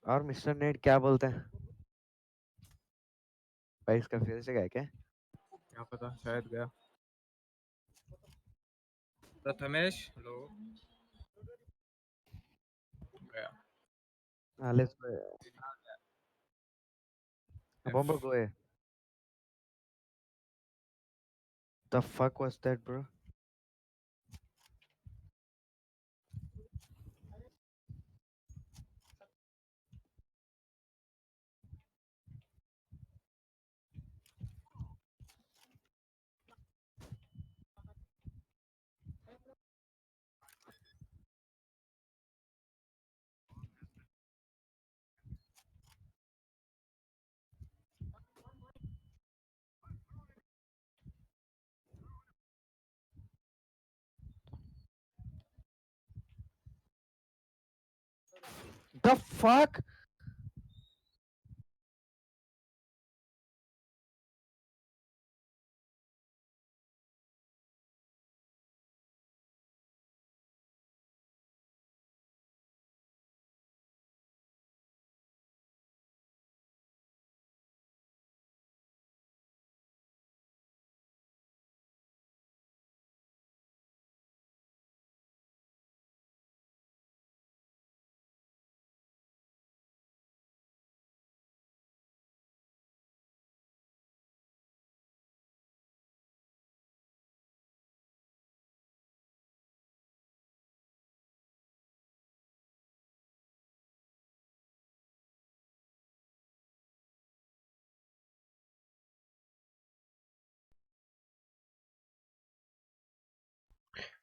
और mister net क्या बोलते हैं भाई? इसका फिर से गया क्या? क्या पता, शायद गया। प्रथमेश, हेलो। गया। let's go. Bomber go ahead. The fuck was that, bro? The fuck?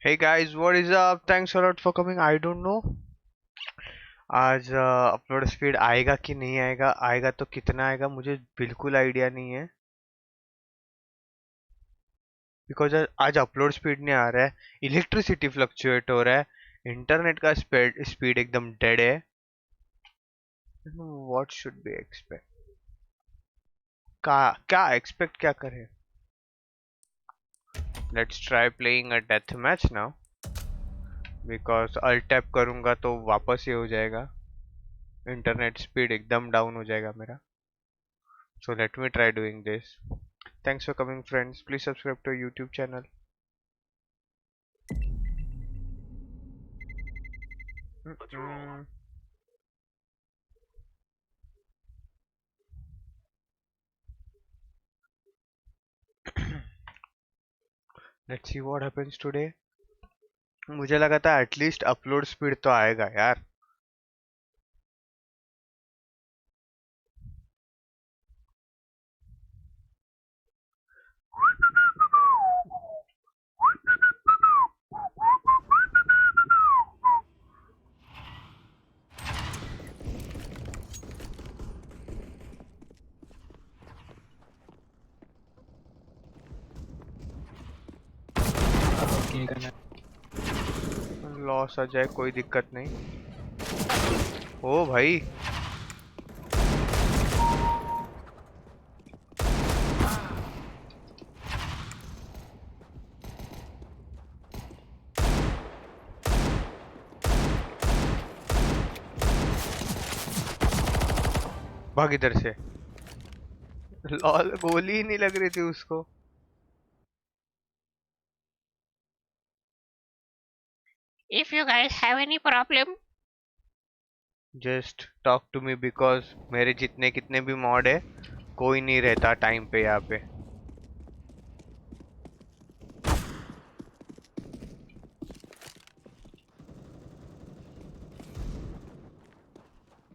Hey guys, what is up? Thanks a lot for coming. I don't know आज अपलोड स्पीड आएगा कि नहीं आएगा, आएगा तो कितना आएगा मुझे बिल्कुल आइडिया नहीं है। बिकॉज आज अपलोड स्पीड नहीं आ रहा है, इलेक्ट्रिसिटी फ्लक्चुएट हो रहा है, इंटरनेट का स्पीड एकदम डेड है। व्हाट शुड बी एक्सपेक्ट, क्या एक्सपेक्ट क्या करें? Let's try playing a death match now, because alt tap करूंगा तो वापस ही हो जाएगा, इंटरनेट स्पीड एकदम डाउन हो जाएगा मेरा। So let me try doing this. Thanks for coming friends. Please subscribe to our YouTube channel. Let's see what happens today. मुझे लगा था एटलीस्ट अपलोड स्पीड तो आएगा यार। लॉस आ जाए कोई दिक्कत नहीं। ओ भाई भाग इधर से। लॉल गोली ही नहीं लग रही थी उसको। If you guys have any problem, just talk to me, because मेरे जितने कितने भी मॉड है कोई नहीं रहता टाइम पे यहाँ पे।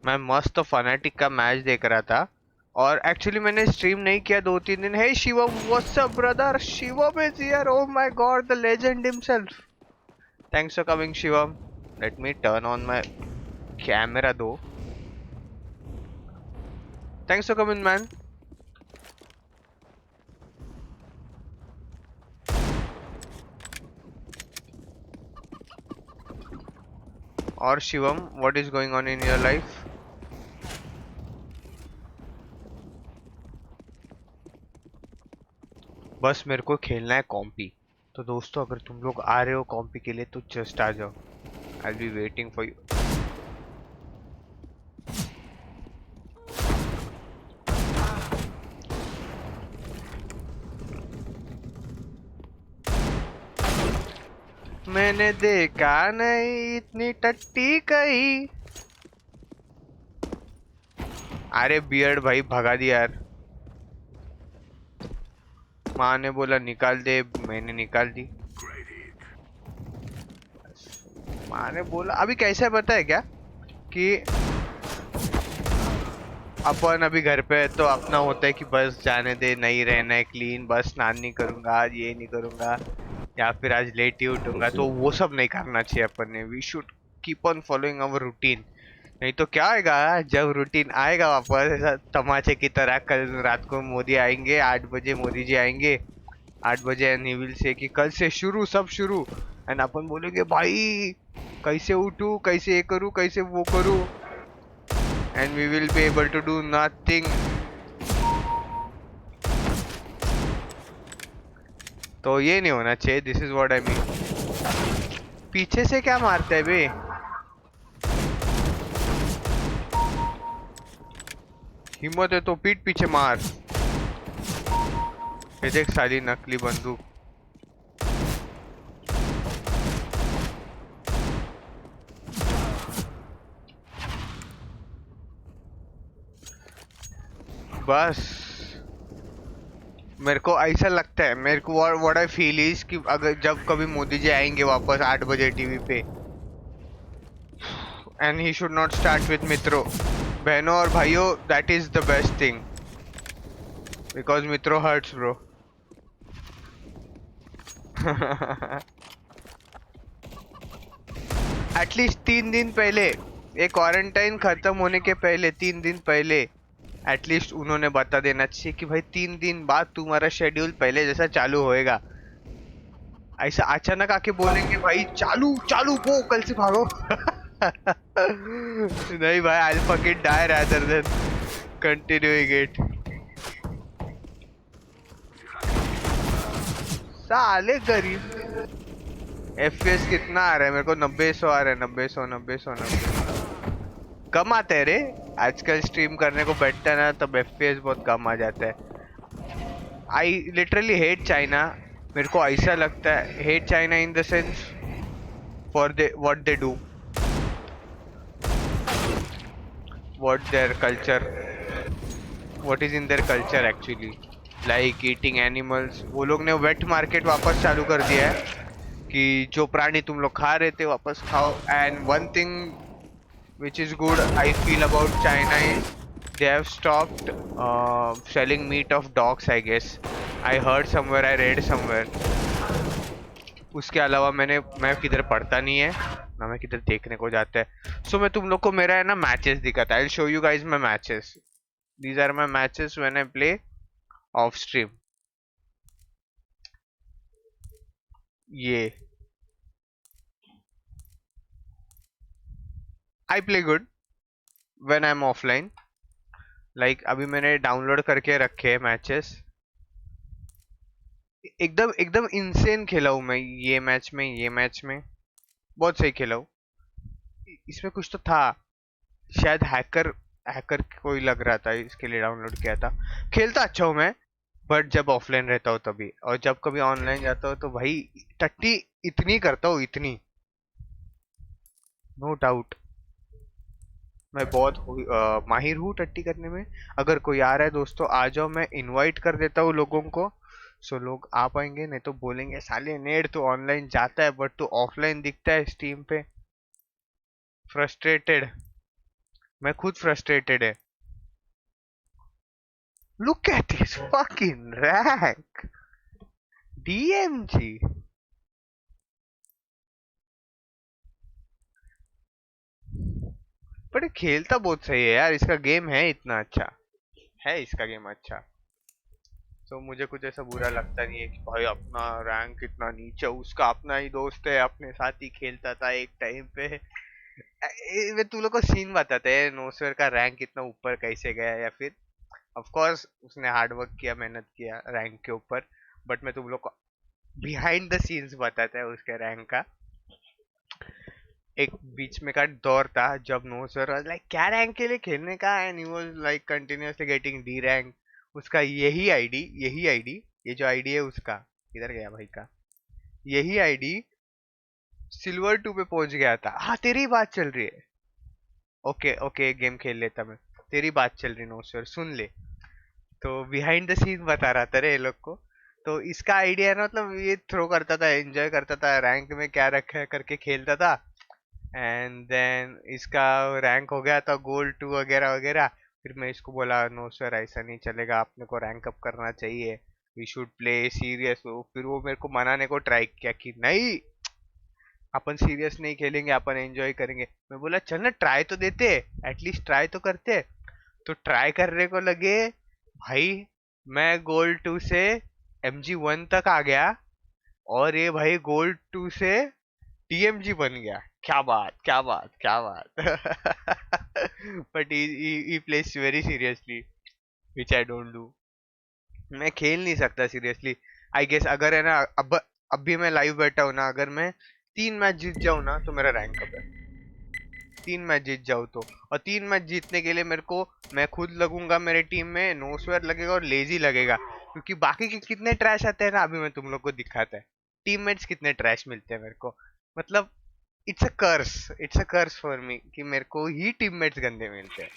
मैं मस्त फनाटिक का मैच देख रहा था और एक्चुअली मैंने स्ट्रीम नहीं किया 2-3 दिन। Hey Shivam, what's up brother? Shivam is here, oh my God, the legend himself. Thanks for coming Shivam. Let me turn on my camera though. Thanks for coming man. और Shivam, what is going on in your life? बस मेरे को खेलना है कॉम्पी। तो दोस्तों अगर तुम लोग आ रहे हो कॉम्पी के लिए तो जस्ट आ जाओ, I will be waiting for you. मैंने देखा नहीं इतनी टट्टी कहीं। अरे बियर्ड भाई भगा दिया यार। माँ ने बोला निकाल दे, मैंने निकाल दी। माँ ने बोला अभी कैसा है पता है क्या कि अपन अभी घर पे है तो अपना होता है कि बस जाने दे, नहीं रहना है क्लीन, बस स्नान नहीं करूंगा आज, ये नहीं करूंगा, या फिर आज लेट ही उठूंगा, तो वो सब नहीं करना चाहिए अपन ने। We should keep on following our routine. नहीं तो क्या आएगा जब रूटीन आएगा वापस ऐसा तमाचे की तरह, कल रात को मोदी आएंगे 8 बजे, मोदी जी आएंगे 8 बजे एंड ही विल से कि कल से शुरू, सब शुरू। एंड अपन बोलेंगे भाई कैसे उठूं, कैसे ये करूं, कैसे वो करूं, and we will be able to do nothing. तो ये नहीं होना चाहिए। This is what I mean. पीछे से क्या मारता है बे? हिम्मत है तो पीठ पीछे मार। ये देख साली नकली बंदूक। बस मेरे को ऐसा लगता है, मेरे को व्हाट आई फील इज कि अगर जब कभी मोदी जी आएंगे वापस 8 बजे टीवी पे, and he should not start with मित्रों, बहनों और भाइयों, that is the best thing because मित्रों हर्ट्स ब्रो। एटलीस्ट 3 दिन पहले, ये क्वारंटाइन खत्म होने के पहले 3 दिन पहले एटलीस्ट उन्होंने बता देना चाहिए कि भाई 3 दिन बाद तुम्हारा शेड्यूल पहले जैसा चालू होएगा। ऐसा अचानक आके बोलेंगे भाई चालू चालू वो कल से भागो। नहीं भाई, I'll fucking die rather than continuing it. साले गरीब। FPS कितना आ रहा है मेरे को? 90-100 आ रहा है। 90-100 कम आते हैं रे आजकल। स्ट्रीम करने को बैठता है ना तब FPS बहुत कम आ जाता है। I literally hate China. मेरे को ऐसा लगता है hate China in the sense for they what they do, what their culture, what is in their culture actually, like eating animals. वो लोग ने वेट मार्केट वापस चालू कर दिया है कि जो प्राणी तुम लोग खा रहे थे वापस खाओ। And one thing which is good I feel about China is they have stopped selling meat of dogs, I guess. I heard somewhere, I read somewhere. उसके अलावा मैं किधर पढ़ता नहीं है ना, मैं किधर देखने को जाता है। सो मैं तुम लोग को मेरा है ना मैचेस दिखाता है। I'll show you guys my matches. These are my matches when I play off stream. ये I play good when I'm offline. Like अभी मैंने डाउनलोड करके रखे हैं मैचेस। एकदम एकदम इंसेन खेला हूँ मैं ये मैच में, ये मैच में बहुत सही खेला हूँ। इसमें कुछ तो था, शायद हैकर हैकर कोई लग रहा था इसके लिए डाउनलोड किया था। खेलता अच्छा हूँ मैं, बट जब ऑफलाइन रहता हूँ तभी, और जब कभी ऑनलाइन जाता हूँ तो भाई टट्टी इतनी करता हूँ, इतनी, नो डाउट। मैं बहुत माहिर हूँ टट्टी करने में। अगर कोई आ रहा है दोस्तों आ जाओ, मैं इनवाइट कर देता हूँ लोगों को, सो लोग आ पाएंगे। नहीं तो बोलेंगे साले नेड तो ऑनलाइन जाता है बट तो ऑफलाइन दिखता है स्टीम पे। फ्रस्ट्रेटेड, मैं खुद फ्रस्ट्रेटेड है। Look at this fucking rank DMG. But ये खेलता बहुत सही है यार, इसका गेम है इतना अच्छा है, इसका गेम अच्छा। तो मुझे कुछ ऐसा बुरा लगता नहीं है कि भाई अपना रैंक इतना नीचे, उसका अपना ही दोस्त है अपने साथ ही खेलता था एक टाइम पे। वे तू लोग को सीन बताते हैं नोसर का रैंक इतना ऊपर कैसे गया, या फिर ऑफ कोर्स उसने हार्ड वर्क किया, मेहनत किया रैंक के ऊपर, बट मैं तुम लोग को बिहाइंड द सीन्स बताता है उसके रैंक का। एक बीच में का दौर था जब नोसर लाइक क्या रैंक के लिए खेलने का, and he was like continuously getting D rank. उसका यही आईडी, ये जो आईडी है उसका, किधर गया भाई का, यही आईडी सिल्वर 2 पे पहुंच गया था। हाँ तेरी बात चल रही है। ओके ओके गेम खेल लेता मैं। तेरी बात चल रही नो सर, सुन ले। तो बिहाइंड द सीन बता रहा था रे ये लोग को। तो इसका आइडिया ना, मतलब ये थ्रो करता था, एंजॉय करता था, रैंक में क्या रखा है करके खेलता था। एंड देन इसका रैंक हो गया था गोल्ड 2 वगैरह वगैरह। फिर मैं इसको बोला नो सर ऐसा नहीं चलेगा, आपने को रैंक अप करना चाहिए, वी शुड प्ले सीरियस। फिर वो मेरे को मनाने को ट्राई किया कि नहीं अपन सीरियस नहीं खेलेंगे, अपन एंजॉय करेंगे। मैं बोला चल ना ट्राई तो देते, एटलीस्ट ट्राई तो करते। तो ट्राई करने को लगे भाई, मैं गोल्ड 2 से MG1 तक आ गया और ये भाई गोल्ड 2 से TMG बन गया। क्या बात क्या बात क्या बात। But he plays very seriously which I don't do। मैं खेल नहीं सकता सीरियसली आई गेस। अगर है ना अब भी मैं लाइव बैठा हूँ ना, अगर मैं 3 मैच जीत जाऊँ ना तो मेरा रैंक अप है। 3 मैच जीत जाऊँ तो, और 3 मैच जीतने के लिए मेरे को, मैं खुद लगूंगा मेरे टीम में, नो स्वेयर लगेगा और लेजी लगेगा, क्योंकि बाकी के कितने ट्रैश आते हैं ना, अभी मैं तुम लोग को दिखाता है टीममेट्स कितने ट्रैश मिलते हैं मेरे को। मतलब it's a curse for me कि मेरे को ही टीममेट्स गंदे मिलते हैं।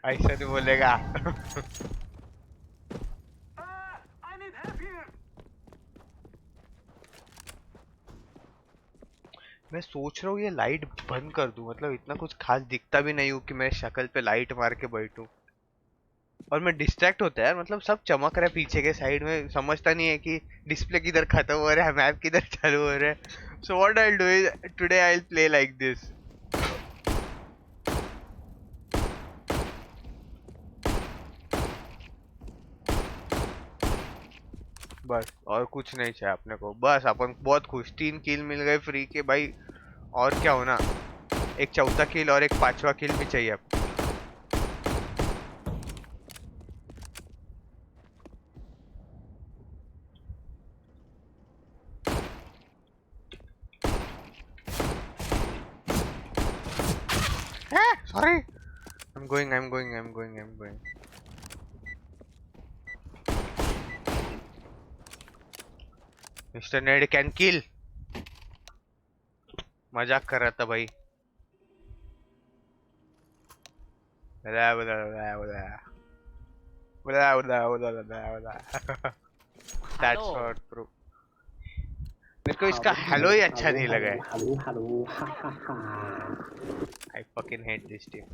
ऐसा नहीं बोलेगा। मैं सोच रहा हूँ ये लाइट बंद कर दूं, मतलब इतना कुछ खास दिखता भी नहीं हूँ कि मैं शक्ल पे लाइट मार के बैठूं। और मैं डिस्ट्रैक्ट होता है यार, मतलब सब चमक रहा है पीछे के साइड में, समझता नहीं है कि डिस्प्ले किधर खत्म हो रहा है, मैप किधर चालू हो रहा है। So what I will do is today I will play like this. बस और कुछ नहीं चाहिए अपने को, बस अपन बहुत खुश। 3 किल मिल गए फ्री के भाई, और क्या होना, एक चौथा किल और एक 5वां किल भी चाहिए अब। Sorry, I'm going. Mr. Ned can kill। मजाक कर रहा था भाई। That's not true। मेरे को इसका हेलो ही अच्छा नहीं लगा है। I fucking hate this team।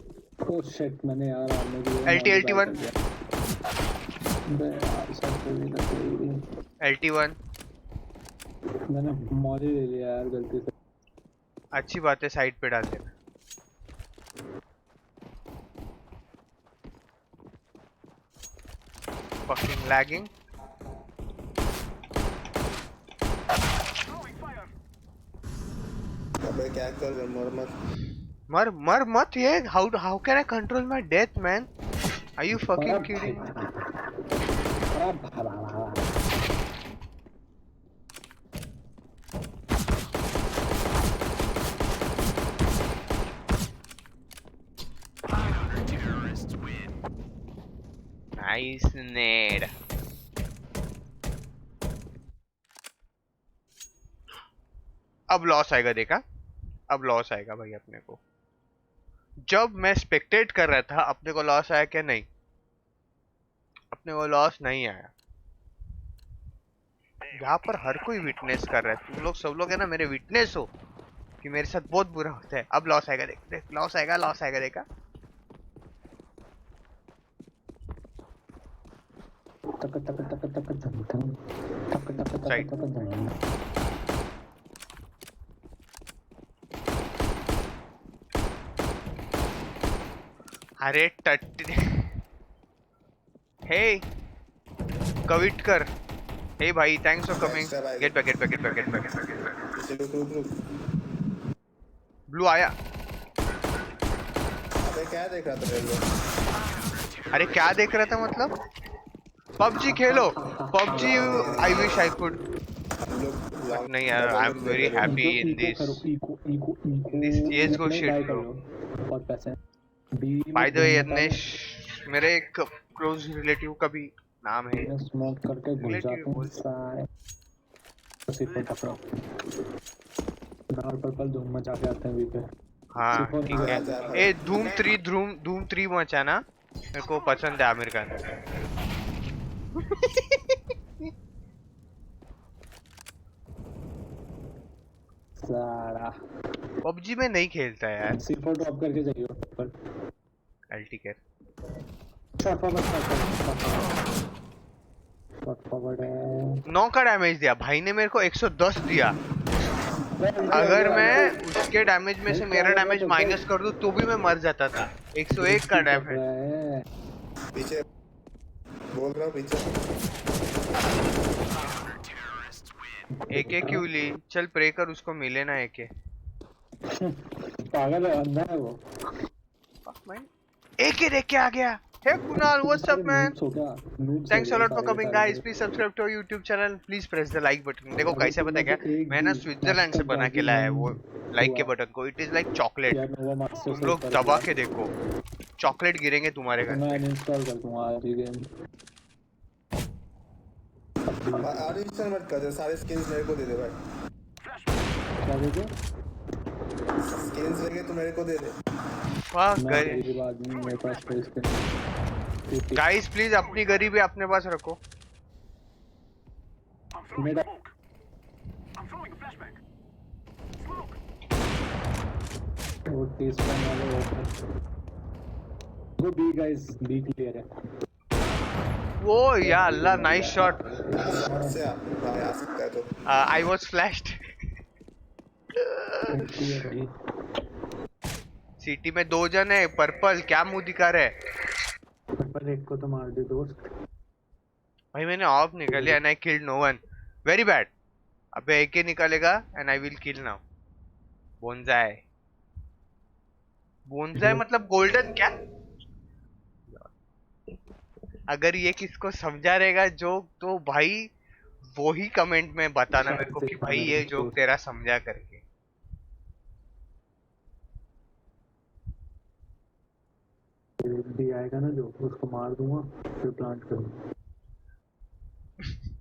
Oh shit, मैंने यार आने के लिए LT1 LT1 मैंने मॉल ले लिया यार गलती से। अच्छी बात है, साइड पे डाल देना। Fucking lagging। अबे क्या कर रहे, मर मत ये। How can I control my death, man? Are you fucking kidding me? Nice nade। अब लॉस आएगा, देखा, अब लॉस आएगा भाई अपने को। जब मैं स्पेक्टेट कर रहा था अपने को लॉस आया क्या? नहीं, अपने को लॉस नहीं आया। यहाँ पर हर कोई विटनेस कर रहा है, तुम लोग सब लोग है ना मेरे विटनेस हो कि मेरे साथ बहुत बुरा होता है। अब लॉस आएगा, देख लॉस आएगा देखा। अरे टट्टी। हे कविट कर। हे भाई, thanks for coming. Get back. रुक। ब्लू आया। अबे क्या देख रहा था रेलवे? अरे क्या देख रहा था मतलब? PUBG Khelo, PUBG. I wish I could. नहीं यार, I am very happy in this CS:GO shit bro। बहुत पैसे बाय द वे यज्ञेश मेरे एक क्लोज रिलेटिव का भी नाम है स्मोक करके घुस Relative जाते हैं बोल। सारे उसी पर पकड़ो और पर्पल धूम मचा के आते हैं वी पे हाँ सिर्फ ठीक है आजा भाई। ए धूम 3 मचा ना मेरे को पसंद है आमिर खान सारा पबजी में नहीं खेलता यार C4 ड्रॉप करके जाइए पर्पल अल्टी केयर शॉट फॉरवर्ड है 9 का डैमेज दिया भाई ने मेरे को 110 दिया अगर मैं उसके डैमेज में से मेरा डैमेज माइनस कर दूं तो भी मैं मर जाता था 101 का डैमेज पीछे बोल रहा हूँ पीछे एके क्यों ली चल प्रे कर उसको मिले ना एके पागल है अंधा है वो एके देख के आ गया hey Kunal what's up man so क्या noob thanks a lot for coming guys please subscribe to YouTube channel please press the like button देखो कैसे पता है क्या मैं ना स्विट्जरलैंड से बना के लाया है वो लाइक के बटन को इट इज लाइक चॉकलेट यार नोवा मास्टर तुम लोग दबा के देखो चॉकलेट गिरेंगे तुम्हारे घर मैं अनइंस्टॉल कर दूंगा आज ही गेम आर्टिफिशियल मत कर दे सारे स्किन्स मेरे को दे दे भाई क्या देखे स्किन्स लेके तू मेरे को दे दे वाह मैं गरीब आदमी मेरे पास पैसे के गाइस प्लीज अपनी गरीबी अपने पास रखो मेरा वो टी स्पैन वाले ओपन गो बी गाइस बी क्लियर है वो या अल्लाह नाइस शॉट से आ सकता है तो आई वाज फ्लैश्ड क्लियर है सिटी में 2 जन है पर्पल क्या मुंह दिखा रहा है पर्पल एक को तो मार दे दोस्त भाई मैंने ऑफ निकाली and I killed no one very bad अबे एके निकालेगा and I will kill now बोनजाई बोनजाई मतलब गोल्डन क्या अगर ये किसको समझा रहेगा जोक तो भाई वो ही कमेंट में बताना मेरे को कि भाई ये जोक तेरा समझा करके डी आएगा ना जो उसको मार दूंगा फिर प्लांट करूंगा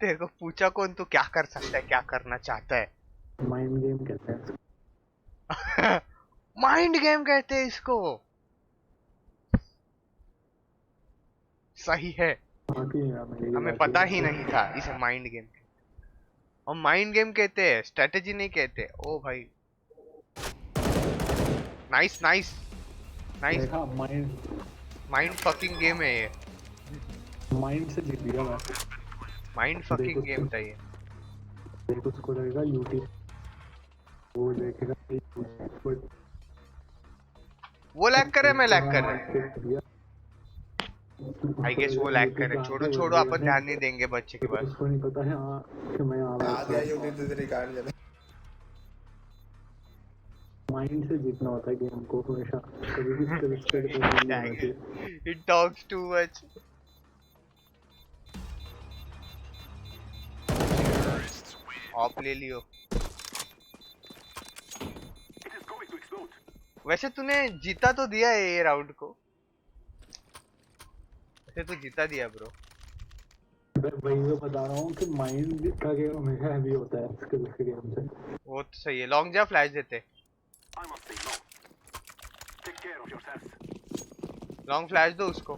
तेरे को पूछा कौन तू क्या कर सकता है क्या करना चाहता है माइंड गेम कहते हैं माइंड गेम कहते हैं इसको सही है बाकी हमें पता ही नहीं था इसे माइंड गेम और माइंड गेम कहते हैं स्ट्रेटेजी नहीं कहते ओ भाई नाइस नाइस नाइस देखा माइंड माइंड फकिंग गेम है ये माइंड से जीत गया मैं माइंड फकिंग गेम था ये देख उसको लगेगा यूट्यूब वो देखेगा बट वो लैग कर रहा है मैं लैग कर रहा हूँ आई गेस वो लैग कर रहे हैं छोड़ो छोड़ो अपन ध्यान नहीं देंगे बच्चे के पास उसको नहीं पता है हाँ कि मैं आ आ गया यूट्यूब से तेरी कार्ड चले माइंड से जीतना होता है गेम को हमेशा कभी भी स्किल पे नहीं होना चाहिए it talks too much of ले लियो वैसे तूने जीता तो दिया है ये राउंड को वैसे तो जीता दिया ब्रो मैं वही तो बता रहा हूँ कि माइंड का गेम हमेशा हैवी होता है स्किल के गेम से वो तो सही है लॉन्ग जा फ्लैश देते लॉन्ग फ्लैश दो उसको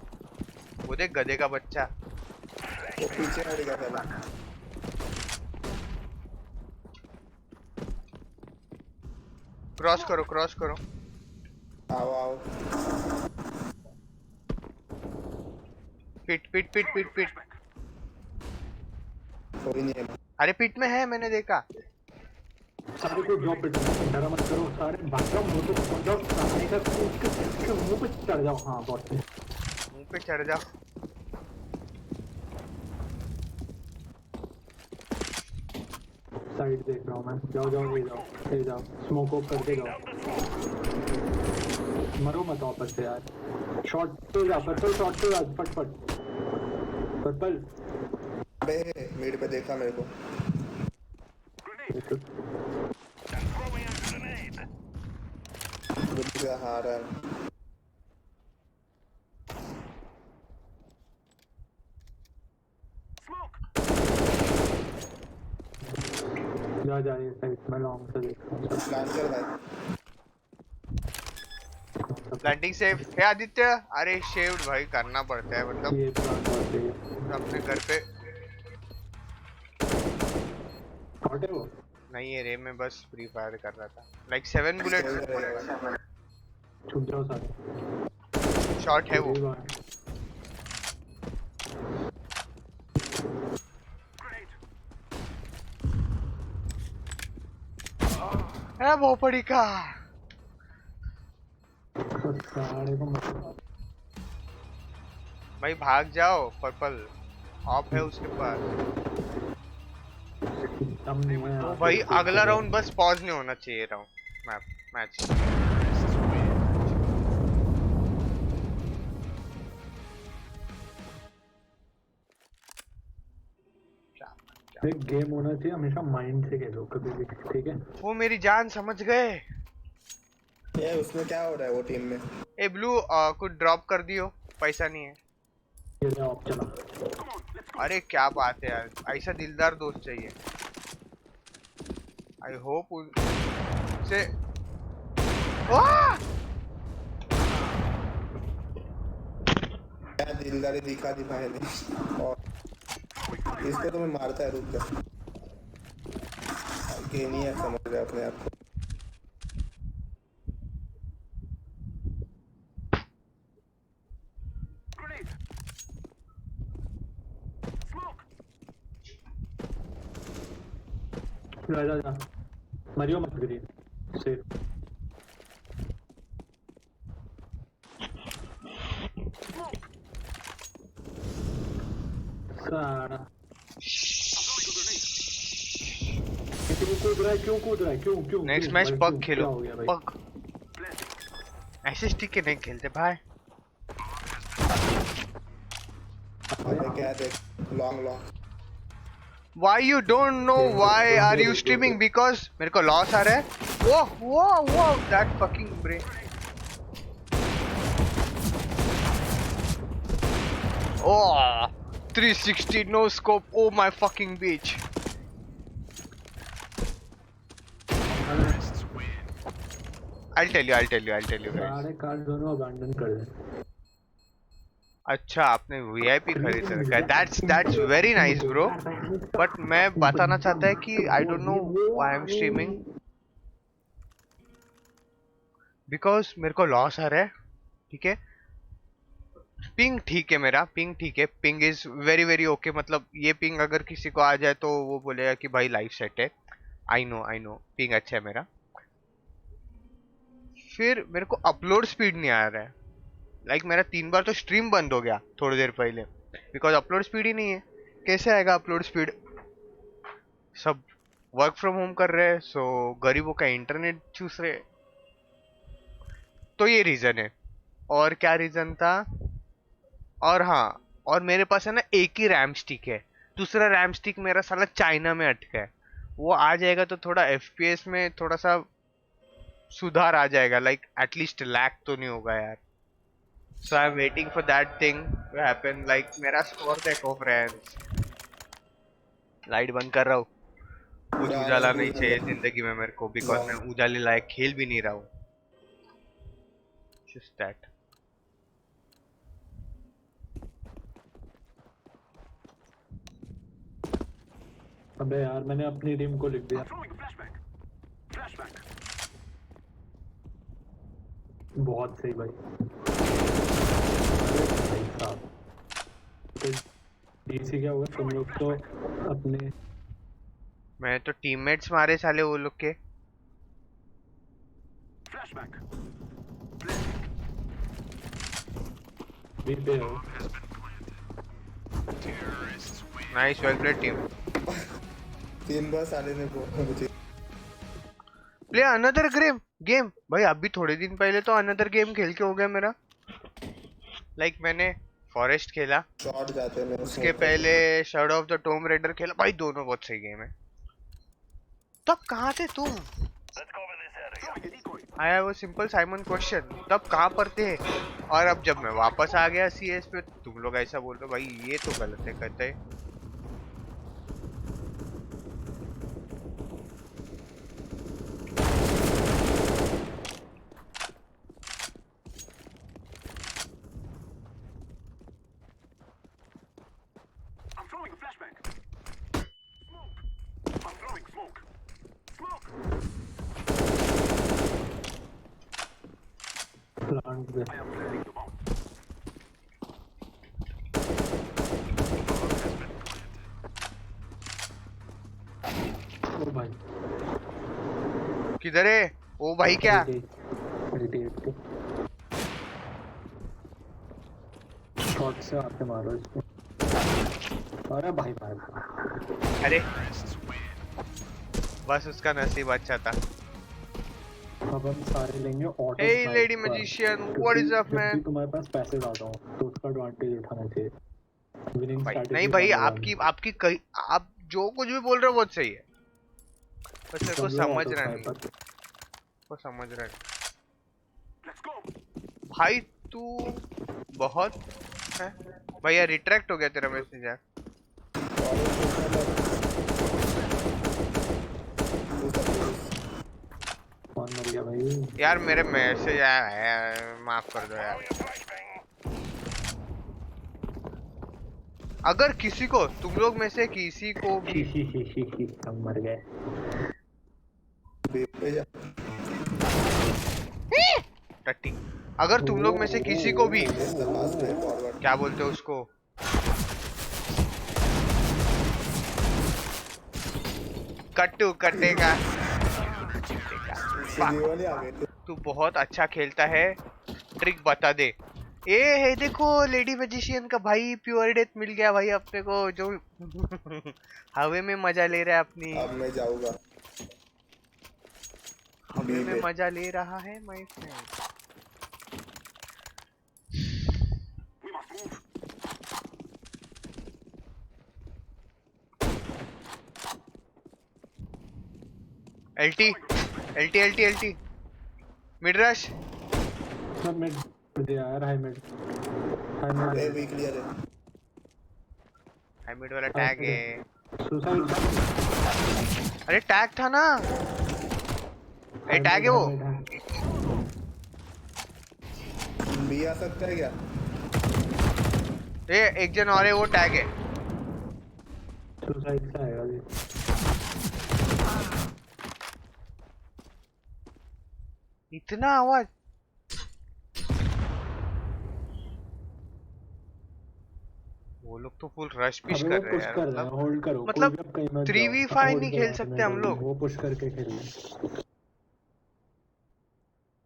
वो देख गधे का बच्चा वो पीछे हटेगा पहला क्रॉस करो आओ आओ पिट पिट पिट पिट पिट कोई नहीं है अरे पिट में है मैंने देखा सारे को ड्रॉप इट डरा मत करो सारे भाग जाओ मुंह पे पहुंच जाओ सामने का उसके मुंह पे चढ़ जाओ हाँ बहुत मुंह पे चढ़ जाओ साइड देख रहा हूँ मैं जाओ जाओ ले जाओ स्मोक ऑफ करके जाओ मरो मत वापस से यार शॉट पे जा पर्पल शॉट पे जा फट पर्पल बे मिड पे देखा मेरे को गुड से हारा जा जा ये साइड में लॉन्ग से देख रहा हूँ। प्लान कर भाई। प्लांटिंग सेफ है आदित्य। अरे शेव्ड भाई करना पड़ता है मतलब ये प्लान करते हैं। अपने घर पे। हॉट है वो। नहीं है रे, मैं बस फ्री फायर कर रहा था। लाइक 7 बुलेट छुप जाओ सारे। शॉट है वो। है वो पड़ी का। सारे को मत भाई भाग जाओ, पर्पल ऑफ है उसके पास। दम नहीं है। तो भाई अगला राउंड बस पॉज नहीं होना चाहिए राउंड मैच। एक गेम होना चाहिए हमेशा माइंड से खेलो कभी भी, ठीक है? वो मेरी जान समझ गए। ये उसमें क्या हो रहा है वो टीम में? ए ब्लू कुछ ड्रॉप कर दियो, पैसा नहीं है। ये ले ऑफ चला। अरे क्या बात है यार, ऐसा दिलदार दोस्त चाहिए। आई होप से क्या दिलदारी दिखा दी भाई ने। और इसको तो मैं मारता है, रुक जा। ये नहीं है, समझ रहे अपने आप को। जा जा मरियो मत गिरी सेफ। सारा क्यों कूद रहा है क्यों? नेक्स्ट मैच पग खेलो। पग ऐसे स्टिक के नहीं खेलते भाई। अबे क्या देख, long Why you don't know why are you streaming? Because मेरे को लॉस आ रहा है। Whoa, that fucking brain. Oh, 360 no scope. Oh my fucking bitch. I'll tell you guys. सारे कार्ड दोनों अबैंडन कर दे। अच्छा आपने VIP खरीद रखा है। That's very nice bro. But मैं बताना चाहता है कि I don't know why I'm streaming. Because मेरे को लॉस आ रहा है, ठीक है? पिंग ठीक है, मेरा पिंग ठीक है। Ping is very very okay. मतलब ये पिंग अगर किसी को आ जाए तो वो बोलेगा कि भाई लाइफ सेट है। आई नो पिंग अच्छा है मेरा। फिर मेरे को अपलोड स्पीड नहीं आ रहा है। लाइक मेरा 3 बार तो स्ट्रीम बंद हो गया थोड़ी देर पहले, बिकॉज अपलोड स्पीड ही नहीं है। कैसे आएगा अपलोड स्पीड? सब वर्क फ्रॉम होम कर रहे हैं, सो गरीबों का इंटरनेट चूस रहे। तो ये रीजन है। और क्या रीजन था? और हाँ, और मेरे पास है ना एक ही रैम स्टिक है। दूसरा रैम स्टिक मेरा साला चाइना में अटका है। वो आ जाएगा तो थोड़ा FPS में थोड़ा सा सुधार आ जाएगा। लाइक एटलीस्ट लैग तो नहीं होगा यार। So I am waiting for that thing to happen. Like मेरा स्कोर देखो फ्रेंड्स। लाइट बंद कर रहा हूँ। कुछ उजाला नहीं चाहिए जिंदगी में मेरे को, बिकॉज मैं उजाले लायक खेल भी नहीं रहा हूँ। Just that. अबे यार मैंने अपनी टीम को लिख दिया। बहुत सही भाई। डीसी क्या हुआ? तुम लोग तो अपने मैं तो टीममेट्स मारे साले वो लोग के। बी पे हो। Nice, well played team. 3 बार साले ने मुझे प्ले अनदर गेम। भाई अभी थोड़े दिन पहले तो अनदर गेम खेल के हो गया मेरा। लाइक मैंने फॉरेस्ट खेला, शॉट जाते हैं मेरे। उसके पहले shadow of the Tomb Raider खेला। भाई दोनों बहुत सही गेम है। तब कहाँ थे तुम? I have a simple Simon question, तब कहाँ पर थे? और अब जब मैं वापस आ गया CS पे, तुम लोग ऐसा बोल रहे हो। भाई ये तो गलत है। कहते लॉन्ग पे। ओ भाई किधर है? ओ भाई क्या? 88 शॉट से आके मारो इसको। अरे भाई भाई भाई। अरे बस उसका नसीब अच्छा था। अब हम सारे लेंगे auto. Hey lady magician, what is up man? तुम्हारे पास पैसे ज्यादा हो तो उसका एडवांटेज उठाना चाहिए। विनिंग भाई स्ट्रैटेजी नहीं भाई, आपकी कई आप जो कुछ भी बोल रहे हो बहुत सही है, बस मेरे को समझ रहा नहीं, को समझ रहा नहीं भाई। तू बहुत है भाई यार। रिट्रैक्ट हो गया तेरा मैसेज यार। कौन मर गया भाई? यार मेरे मैसेज आया है, माफ कर दो यार। अगर किसी को, तुम लोग में से किसी को भी हम मर गए। टट्टी, अगर तुम लोग में से किसी को भी, क्या बोलते हो उसको, कट्टू कटेगा, तू बहुत अच्छा खेलता है, ट्रिक बता दे। है देखो लेडी मैजिशियन का भाई प्योर डेथ मिल गया भाई अपने को, जो हवे में मजा ले रहा है अपनी। अब मैं जाऊंगा हवे में मजा ले रहा है my friend. LT mid rush. सब मिड दे यार। High mid A V clear है। हाई मिड वाला टैग है। सुसाइड। अरे टैग था ना, ये टैग है वो। बी आ सकता है क्या? ये एक जन और है, वो टैग है। सुसाइड से आएगा ये। इतना आवाज। वो लोग तो फुल रश पिश कर रहे हैं यार। होल्ड करो मतलब कोई भी कहीं मत 3v5 जाओ, नहीं hold खेल करो सकते हम अपने लोग। वो पुश करके खेलना।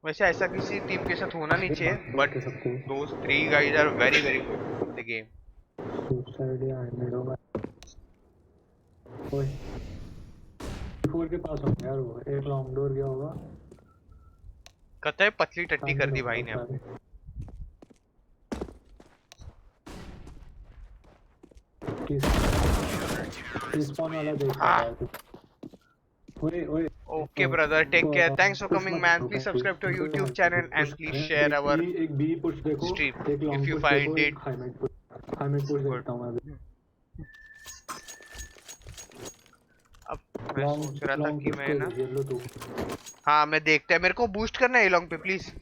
वैसे ऐसा किसी टीम के साथ होना नहीं चाहिए, बट के सबको those 3 guys are very good in the game. Suicide या मिड होगा। ओए 4 के पास हो यार, वो एक लॉन्ग डोर गया होगा। कतई पतली टट्टी कर दी भाई ने अब। स्पॉन वाला देख रहा है। ओए ओए Okay brother, take care. Thanks for coming man. Please subscribe to our YouTube channel and please share our एक बी पुश देखो, stream एक long if you push find देखो, it एक हाई मिड पुश देखता हूं मैं अभी। अब मैं सोच रहा था कि मैं ना, ये लो तू। हाँ मैं देखता है, मेरे को बूस्ट करना है लॉन्ग पे please.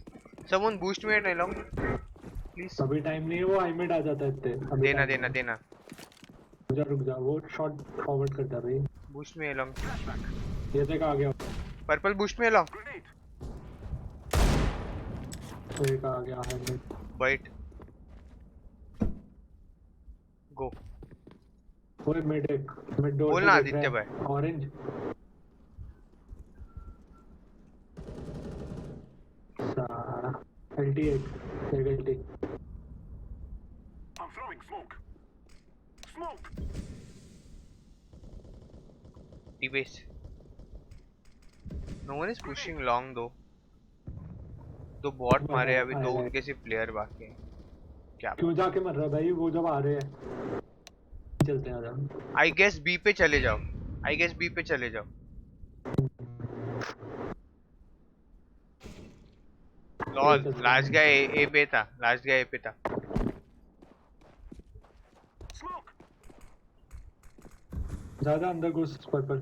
Someone boost me at long please. अभी टाइम नहीं है, वो हाई मिड आ जाता है इतने। अभी देना time देना नहीं है। देना। रुक जा वो शॉट फॉरवर्ड करता है भाई। बूस्ट में लॉन्ग। ये देख आ गया। पर्पल बूस्ट में लॉन्ग। एक आ गया हाई मिड। वाइट गो। ओए मिड एक मिड डोर बोलना आदित्य भाई। ऑरेंज सारा एलटी एक LT. Base. No one is pushing long though. दो बॉट मारे अभी, दो उनके सिर्फ प्लेयर बाकी हैं। क्या क्यों जाके मर रहा है भाई? वो जब आ रहे हैं चलते हैं आराम। आई गेस बी पे चले जाओ। आई गेस बी पे चले जाओ। लॉल लास्ट गाय ए पे था। लास्ट गाय ए पे था। ज्यादा अंदर घुस पर्पल।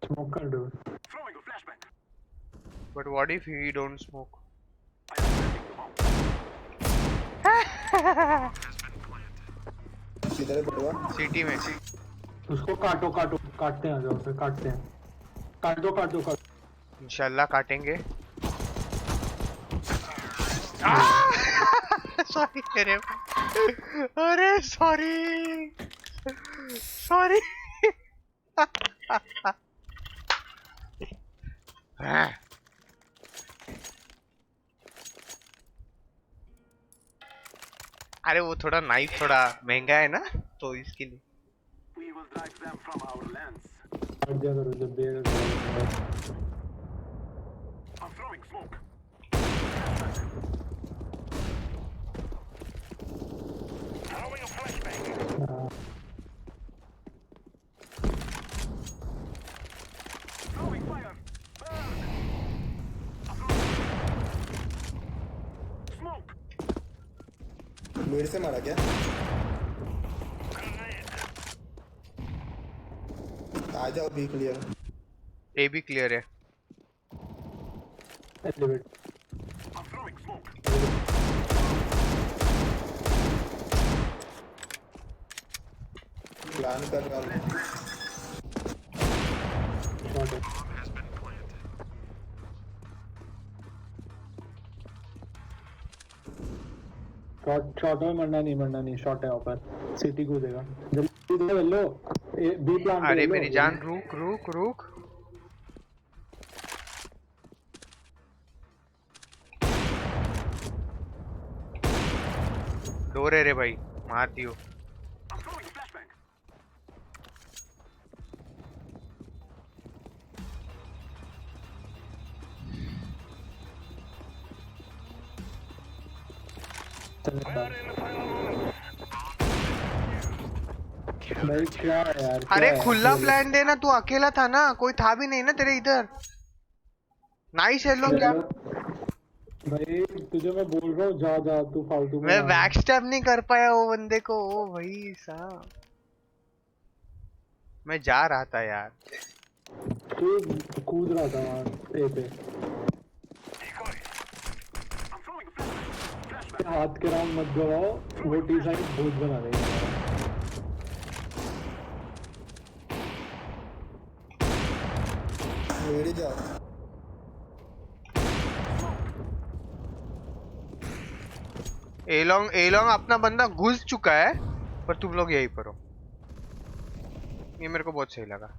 स्मोक कर दो। But what if he don't smoke? किधर है बटुआ? सिटी में। उसको काटो काटो, काटते हैं, जाओ उसे काटते हैं। काट दो काट दो काट। इंशाल्लाह काटेंगे। सॉरी तेरे, अरे सॉरी सॉरी। अरे वो थोड़ा नाइफ थोड़ा महंगा है ना, तो इसके लिए। हट जा करो जब देगा। मेरे से मारा क्या? आ जाओ, बी क्लियर। ए भी क्लियर है। एलिवेट प्लान कर रहा हूँ। शॉट है। शॉट में मरना नहीं, शॉट है ऊपर। सिटी कूदेगा जल्दी दे लो। B plan. अरे मेरी जान, रुक रुक रुक। डोर है रे भाई, मार दियो। भाई क्या है यार? अरे खुला प्लान देना, तू अकेला था ना, कोई था भी नहीं ना तेरे इधर। नाइस हेलो क्या। भाई तुझे मैं बोल रहा हूँ जा जा, तू फालतू में मैं बैक स्टैप नहीं कर पाया वो बंदे को। ओ भाई साहब, मैं जा रहा था यार। तू कूद रहा था वहाँ ए पे। हाथ के राउंड मत गवाओ, वो टी साइड भूत बना देगा। मेरी जाओ। एलोंग अपना बंदा घुस चुका है, पर तुम लोग यहीं पर हो। ये मेरे को बहुत सही लगा।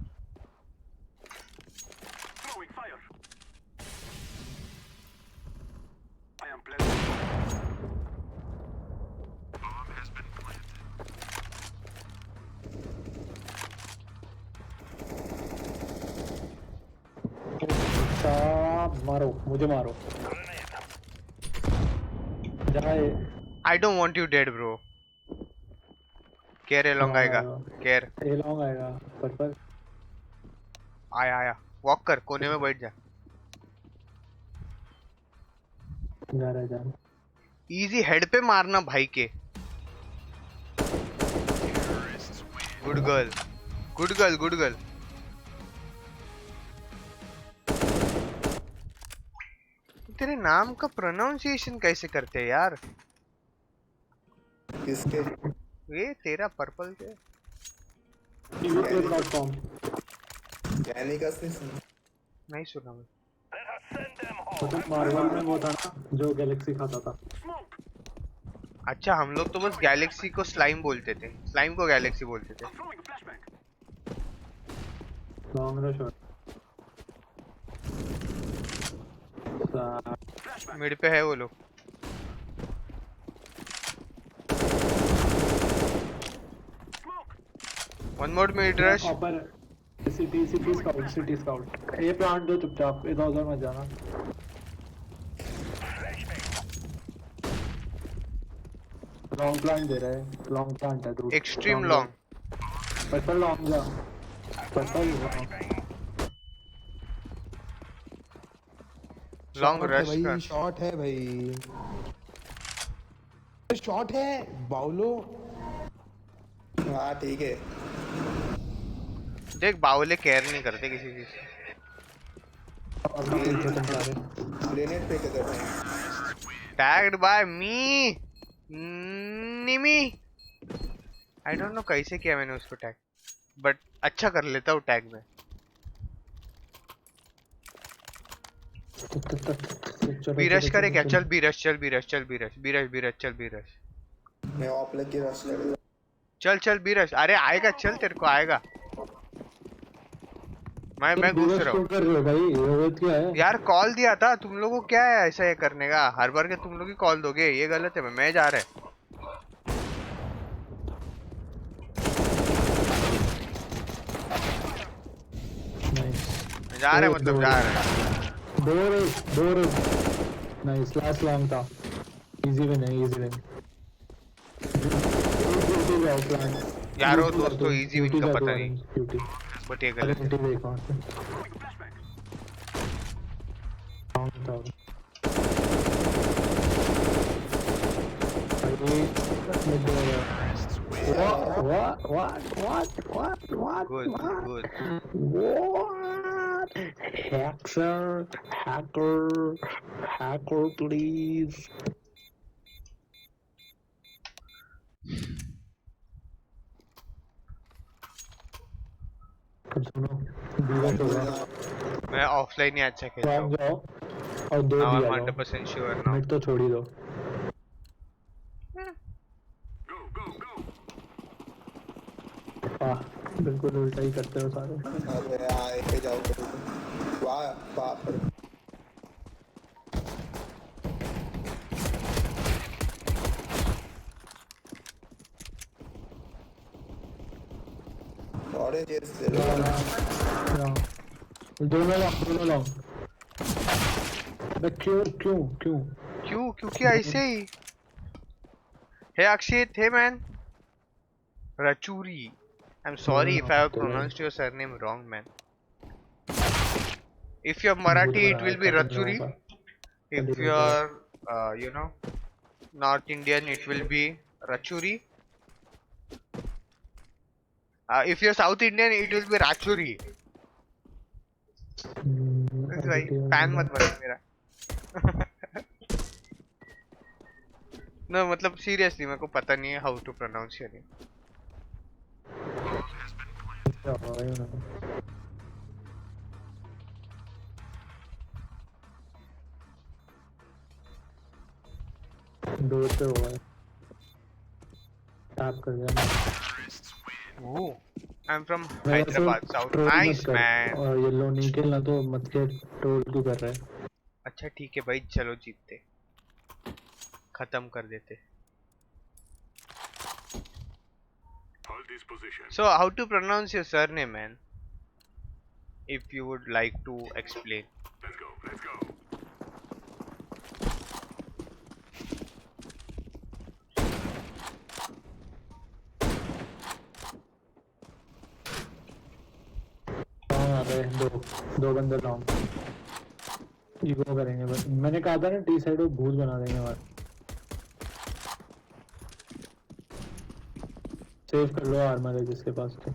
मारो मुझे, मारो जाए। I don't want you dead bro. Care along आएगा, केयर। ए लॉन्ग आएगा पर आया आया, वॉक कर, कोने में बैठ जा। जा रहा है जान। इजी हेड पे मारना भाई के। Good girl good girl good girl. तेरे नाम का प्रोनाउंसिएशन कैसे करते हैं यार? किसके? ये तेरा पर्पल के। TVPlay.com यानी का से सुन। नहीं सुना मैं। तो मार्वल में वो था ना जो गैलेक्सी खाता था। अच्छा, हम लोग तो बस गैलेक्सी को स्लाइम बोलते थे, स्लाइम को गैलेक्सी बोलते थे। Long rush. मिड पे है वो लोग। One more mid rush. ऊपर सिटी स्काउट। ये प्लांट दो चुपचाप, इधर उधर मत जाना। लॉन्ग प्लांट दे रहा है, लॉन्ग प्लांट है दूर। Extreme long. पर्पल लॉन्ग जा, पर्पल लॉन्ग रश भाई, कर। शॉट है भाई, शॉट है बाउलो। हाँ ठीक है। देख बावले केयर नहीं करते किसी चीज से। ग्रेनेड फेंके थे भाई। टैग्ड बाय मी निमी। आई डोंट नो कैसे किया मैंने उसको टैग, बट अच्छा कर लेता हूँ टैग में। चलो बीरश करे क्या? चलो चल बीरश चल बीरश चल बीरश बीरश बीरश चल बीरश मैं ऑफ लेके रश कर चल चल बीरश। अरे आएगा, चल तेरे को आएगा। मैं घुस रहा क्यों हूँ कर रहे हो भाई? रोहित क्या है? यार। कॉल दिया था तुम लोगों को, क्या है ऐसा ये करने का? हर बार के तुम लोग ही कॉल दोगे, ये गलत है। मैं जा रहा है। नाइस जा रहे मतलब जा रहे हैं। डोर नाइस लास्ट लॉन्ग था। इजी विन है, इजी विन। यारो दोस्तों इजी विन का पता नहीं, ब्यूटी बट ये गलत है। देख वहां से लॉन्ग था। What? Good good. What? Hacker, please. सुनो, दिवस होगा। मैं ऑफलाइन ही अच्छा खेलता हूँ। जाओ और दो Now I'm दिया 100% sure now. मिड तो छोड़ ही दो। बिल्कुल उल्टा ही करते हो सारे। अबे आए पे जाओ वाह बाप रे ऑरेंज दोनों लॉन्ग। क्यों? क्यों? क्योंकि ऐसे ही। हे अक्षित, हे मैन रचूरी। I'm sorry if I have pronounced your surname wrong, man. If you're Marathi, it will be Rachuri. If you're, North Indian, it will be Rachuri. If you're South Indian, it will be Rachuri. भाई fan मत बना मेरा। No, मतलब seriously मेरे को पता नहीं है how to pronounce your name. दो से हुआ है। टैप कर दिया। Oh, I'm from Hyderabad, South. Nice man. और येलो नहीं खेलना तो मत खेल। ट्रोल क्यों कर रहा है? अच्छा ठीक है भाई, चलो जीतते, खत्म कर देते। So how to pronounce your surname, man? If you would like to explain. Let's go. दो बंदे लॉन्ग इगो करेंगे बस। मैंने कहा था ना टी साइड को भूत बना देंगे हमारे। सेव कर लो आर्मर है जिसके पास तो।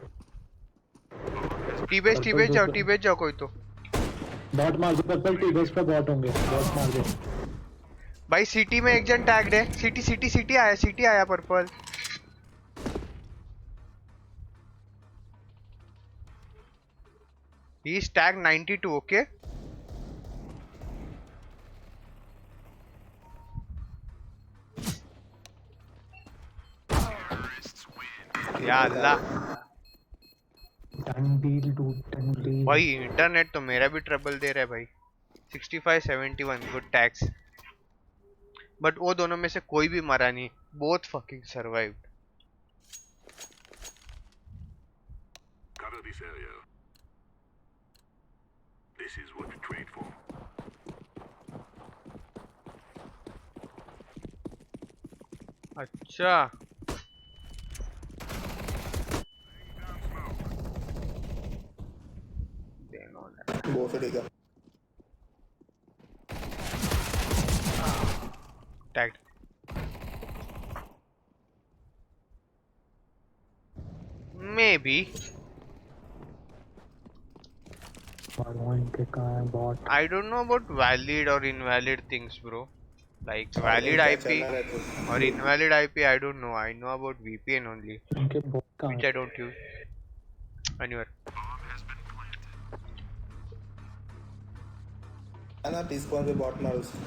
टी-बेस जाओ कोई तो। बॉट मार दो, पर्पल टी-बेस पे बॉट होंगे, बॉट मार दो। भाई सिटी में एक जन टैग्ड है। सिटी आया purple. He is tagged 92, okay? या अल्लाह भाई, इंटरनेट तो मेरा भी ट्रबल दे रहा है भाई। 6571 गुड टैक्स, बट वो दोनों में से कोई भी मरा नहीं। Both fucking survived. Cover this area. This is what we trade for. अच्छा भोसड़ी का tagged. May be bought. I don't know about valid or invalid things, bro. Like valid IP or invalid IP, I don't know. I know about VPN only, इनके bot कहाँ which I don't use anywhere. आना T-spawn पे bot मार उसको।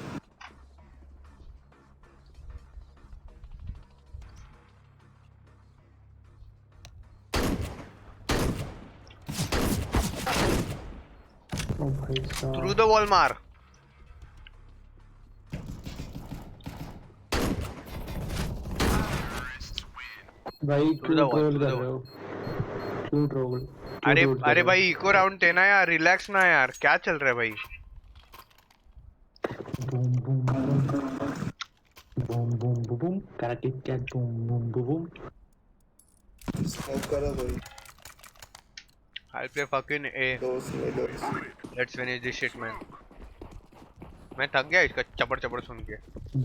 ओ भाई साहब through the wall मार। भाई Through the क्यों wall, ट्रोल through कर the रहे हो? क्यों ट्रोल अरे अरे भाई इको राउंड देना यार, रिलैक्स ना यार, क्या चल रहा है भाई? Boom boom boom boom boom boom cat boom boom boom. Smoke करो कोई। I'll play fucking A. Doors में doors. Let's finish this shit man. मैं थक गया इसका चपड़ चपड़ सुन के।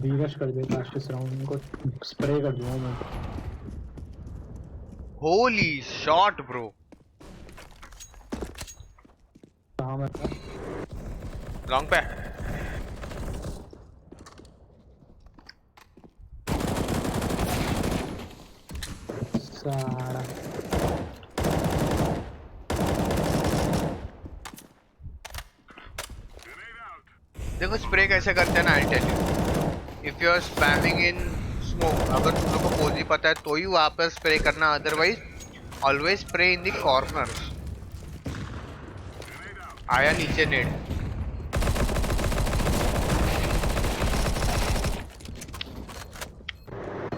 बीरश कर दे काश राउंड को स्प्रे कर दूंगा मैं। Holy shot bro. कहां मैं लॉन्ग पे। सारा देखो स्प्रे कैसे करते हैं ना, I tell you. If you are spamming in smoke, अगर तुम लोग को पोजी पता है तो ही वहां पर स्प्रे करना, otherwise always spray in the corners. आया नीचे नेड।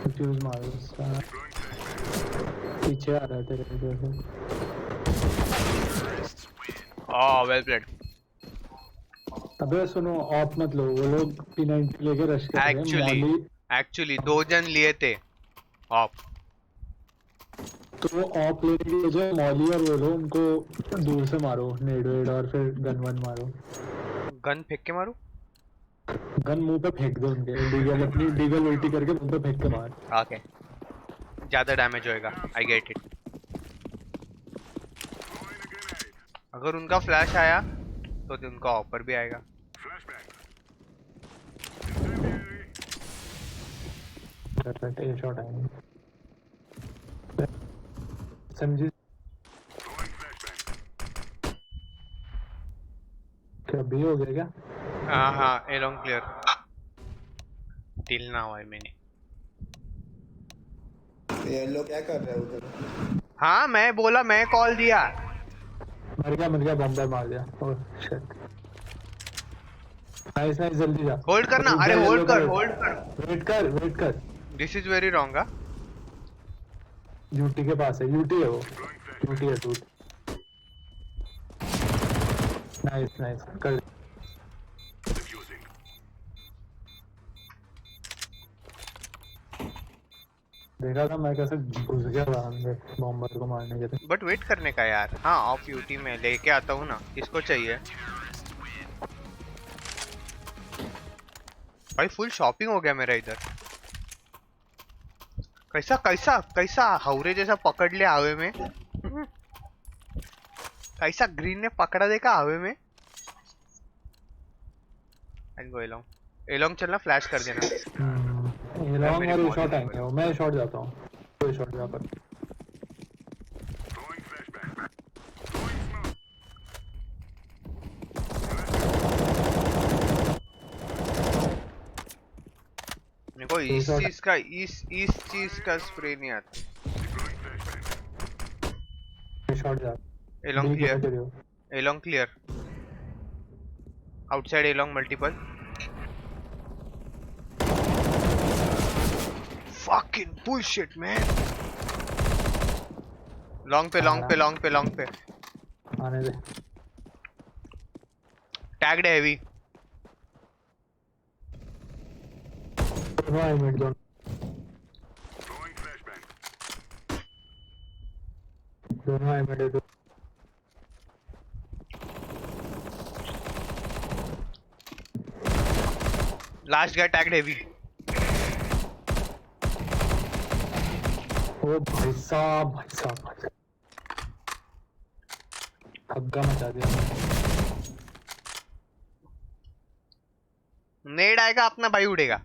फ्यूज मार दो सारा। पीछे आ रहा है तेरे को। Well played. अबे सुनो ऑफ मत लो, वो लोग P90 लेके रश कर रहे हैं। एक्चुअली 2 जन लिए थे ऑफ, तो वो ऑफ लेने की वजह मॉली और वो लोग उनको दूर से मारो नेड वेड और फिर गन वन मारो। गन फेंक के मारू। गन मुंह पे फेंक दो उनके, डीगल अपनी डीगल उल्टी करके मुंह पे फेंक के मार। ओके ज्यादा डैमेज होएगा, आई गेट इट। अगर उनका फ्लैश आया तो उनका ऑफर भी आएगा। ए शॉट आएंगे समझी। क्या भी हो गया क्या? हाँ ए लॉन्ग क्लियर। टिल ना हुआ है मैंने। ये लोग क्या कर रहे हैं उधर? हाँ मैं बोला, मैं कॉल दिया। मर गया बम्बर मार दिया। Oh shit. नाइस नाइस जल्दी जा। होल्ड करना, अरे होल्ड कर। वेट कर। This is very wrong. UT के पास है, यूटी है वो। यूटी है टूट। नाइस कर। देखा था मैं कैसे घुस गया अंदर बॉम्बर को मारने के लिए। बट वेट करने का यार। हाँ ऑफ यूटी में लेके आता हूँ ना, किसको चाहिए भाई? फुल शॉपिंग हो गया मेरा इधर। कैसा हावरे जैसा पकड़ लिया हवे में। कैसा ग्रीन ने पकड़ा देखा हवे में। एलोंग चलना, फ्लैश कर देना। ये लॉन्ग और शॉट आएंगे। मैं शॉट जाता हूँ, कोई शॉट जा पर। मेरे को इस चीज का स्प्रे नहीं आता। शॉट जा। Along clear. Outside along multiple. Fucking bullshit man. Long पे आने दे। टैग्ड है हेवी। दोनों आई मिड जोन। दोनों आई मिड है। Last guy tagged heavy. ओ भाई साहब हग्गा मचा दिया। नेड आएगा अपना भाई उड़ेगा।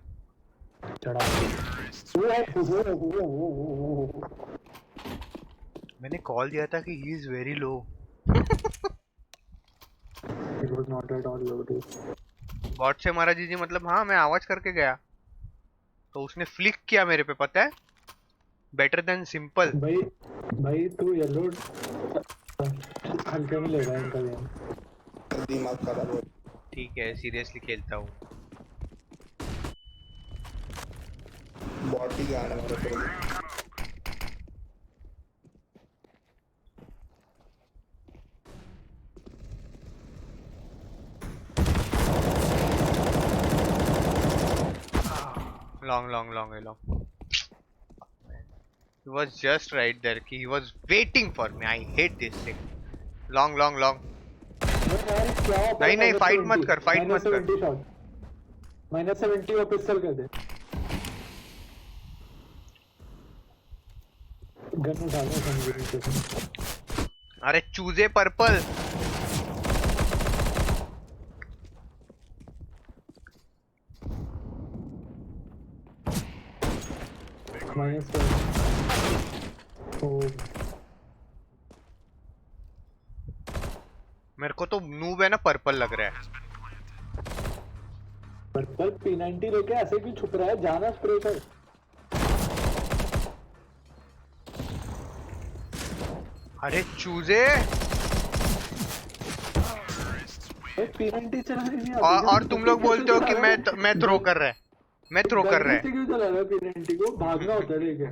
चढ़ा। मैंने कॉल दिया था कि he is very low. It was not at all low, dude. Bot से मारा जीजी मतलब हाँ मैं आवाज करके गया तो उसने फ्लिक किया मेरे पे पता है बेटर देन सिंपल भाई भाई तू येलो हल्के में ले रहा है इनका गेम। दिमाग खराब हो ठीक है सीरियसली खेलता हूँ बॉट ही गाना मेरे को long. He was just right there. He was waiting for me. I hate this thing. Long. नहीं, fight मत कर. -70 और पिस्टल कर दे। गन उठा लो समझ। अरे चूजे पर्पल मेरे को तो नूब है ना पर्पल लग रहा है पर्पल P90 लेके ऐसे क्यों छुप रहा है जाना स्प्रे कर अरे चूजे P90 चला नहीं और तुम लोग बोलते हो कि मैं थ्रो कर रहा है मैं थ्रो कर रहा है क्यों चला रहा है P90 को भागना होता है लेके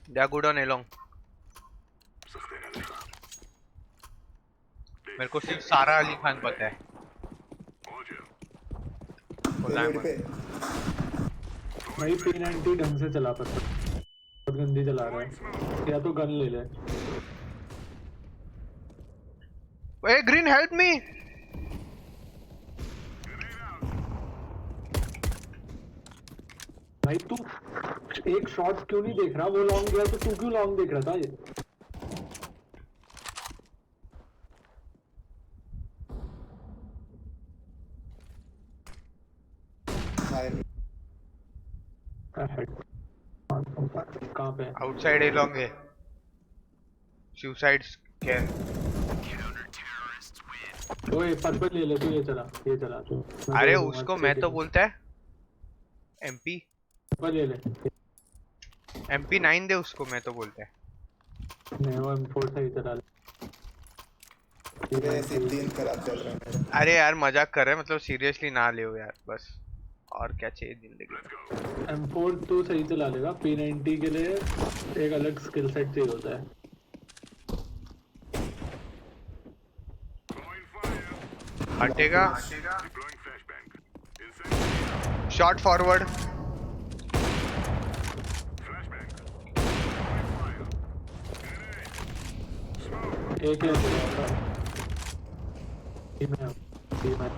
They are good on Elong. मेरे को सिर्फ सारा अली खान पता है भाई P90 ढंग से चला पर बहुत गंदी चला रहा है या तो गन ले ले Hey green help me भाई तू एक शॉट क्यों नहीं देख रहा वो लॉन्ग गया तो तू क्यों लॉन्ग देख रहा था ये कहाँ पे आउटसाइड Elong है सुसाइड स्कैन ओए पर्पल ले ले तू ये चला तू अरे उसको मैं तो बोलता है MP पर्पल ले ले MP9 दे उसको मैं तो बोलता है नहीं वो M4 सही चला ले मेरे सिर्फ 3 खराब चल रहे हैं मेरे अरे यार मजाक कर रहे हैं मतलब सीरियसली ना ले यार बस और क्या चाहिए जिंदगी में M4 तो सही चला लेगा P90 के लिए एक अलग स्किल सेट चाहिए होता है हटेगा शॉट फॉरवर्ड एक है टीम है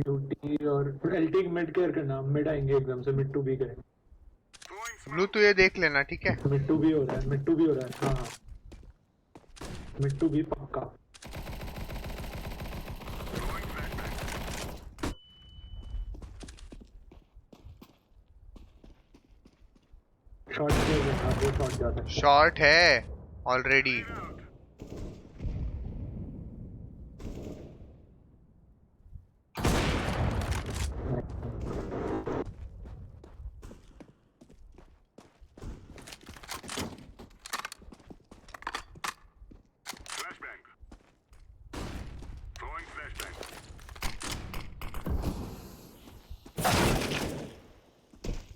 यूटी और एलटी मिड केयर करना मिड आएंगे एकदम से मिड टू बी करें ब्लू तू ये देख लेना ठीक है मिड टू बी हो रहा है हाँ मिड टू बी पक्का शॉट जाता है शॉट है already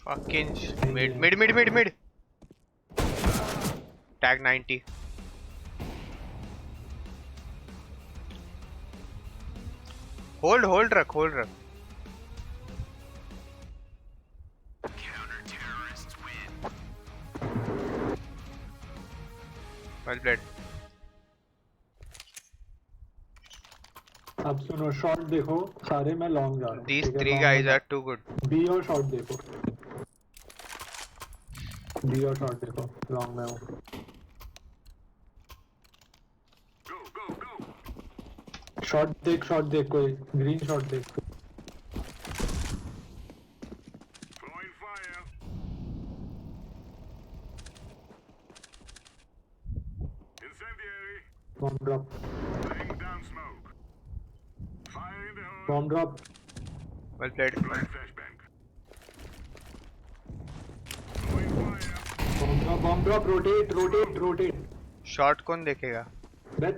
Fucking mid. Tag 90. Hold रख. Well played. अब सुनो शॉट देखो सारे, मैं लॉन्ग जा रहा हूँ। These ठीक है, three long guys में are too good. बी और शॉट देखो, बी और शॉट देखो, लॉन्ग में हूँ। Go, go, go. शॉट देख कोई ग्रीन शॉट देख। Throwing fire. Incendiary. Bomb drop, Laying down smoke. Fire in the hole. Bomb drop, Well played. Deploying flashbang. Throwing fire. Bomb drop, rotate. Shot कौन देखेगा? Bat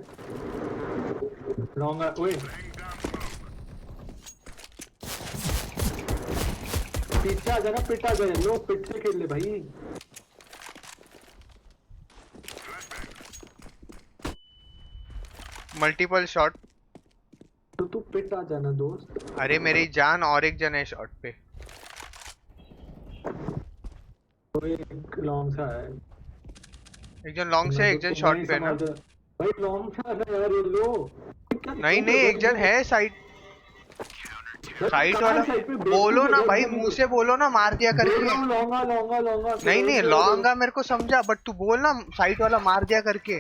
long ओए Laying down smoke. पीछे आ जाना, पिट आ जाए, लो पिट से खेल ले भाई। Multiple shot. तो तू पिट आ जाना दोस्त। अरे मेरी जान और एक जन है शॉट पे। कोई एक लॉन्ग सा है, एक जन लॉन्ग से एक जन शॉट पे है ना? भाई लॉन्ग सा है यार, ये लो। नहीं एक जन है साइड वाला। बोलो ना भाई, मुंह से बोलो ना, मार दिया करके। लॉन्गा नहीं लॉन्गा मेरे को समझा, बट तू बोल ना साइड वाला मार दिया करके।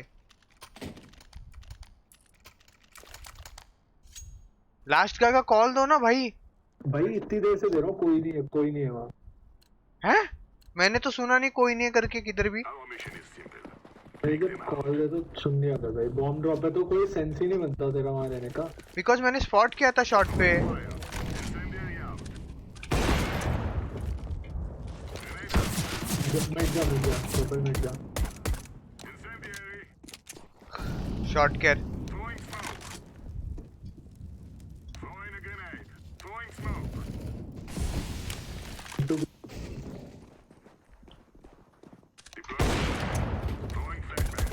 लास्ट का कॉल दो ना भाई। भाई इतनी देर से दे रहा हूँ, कोई नहीं है वहाँ। हैं? मैंने तो सुना नहीं कोई नहीं है करके किधर भी। Our mission is simple. ठीक है, कॉल दे तो सुन नहीं आता भाई। बॉम्ब ड्रॉप है तो कोई सेंस ही नहीं बनता तेरा वहाँ रहने का। बिकॉज मैंने स्पॉट किया था शॉट पे। Incendiary out. मिट जा ऊपर मिट जा। Incendiary. Shot care. Throwing smoke. Throwing a grenade. Throwing smoke. Deploying. Throwing flashbang.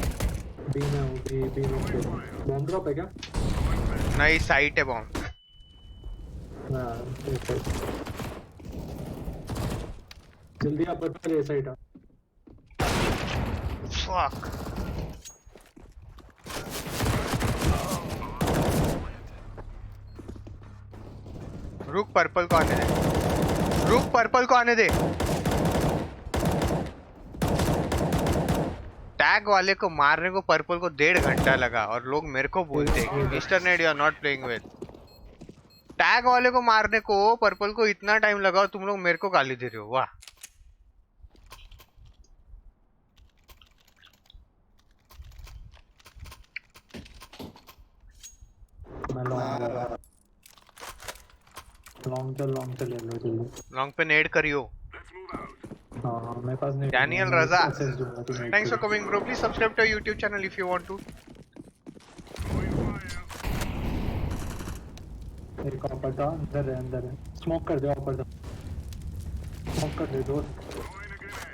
B में हूँ, बी में बॉम्ब ड्रॉप है क्या? नहीं साइट है बॉम्ब। हाँ एक है। जल्दी आप पर ए साइड आ। फक। रुक पर्पल को आने दे। टैग वाले को मारने को पर्पल को 1.5 घंटा लगा और लोग मेरे को बोलते हैं कि mister Ned you are not playing well. Tag वाले को मारने को पर्पल को इतना टाइम लगा और तुम लोग मेरे को गाली दे रहे हो। वाह। मैं लॉन्ग चल ले लो जल्दी। लॉन्ग पे नेड करियो। Let's move out. हाँ मेरे पास नहीं। Daniel Raza. Access दूंगा तो मैं। Thanks for coming bro. Please subscribe to our YouTube channel if you want to. Throwing fire. एक ऊपर था, अंदर है। स्मोक कर दे ऊपर था। स्मोक कर दे दोस्त। Throwing a grenade.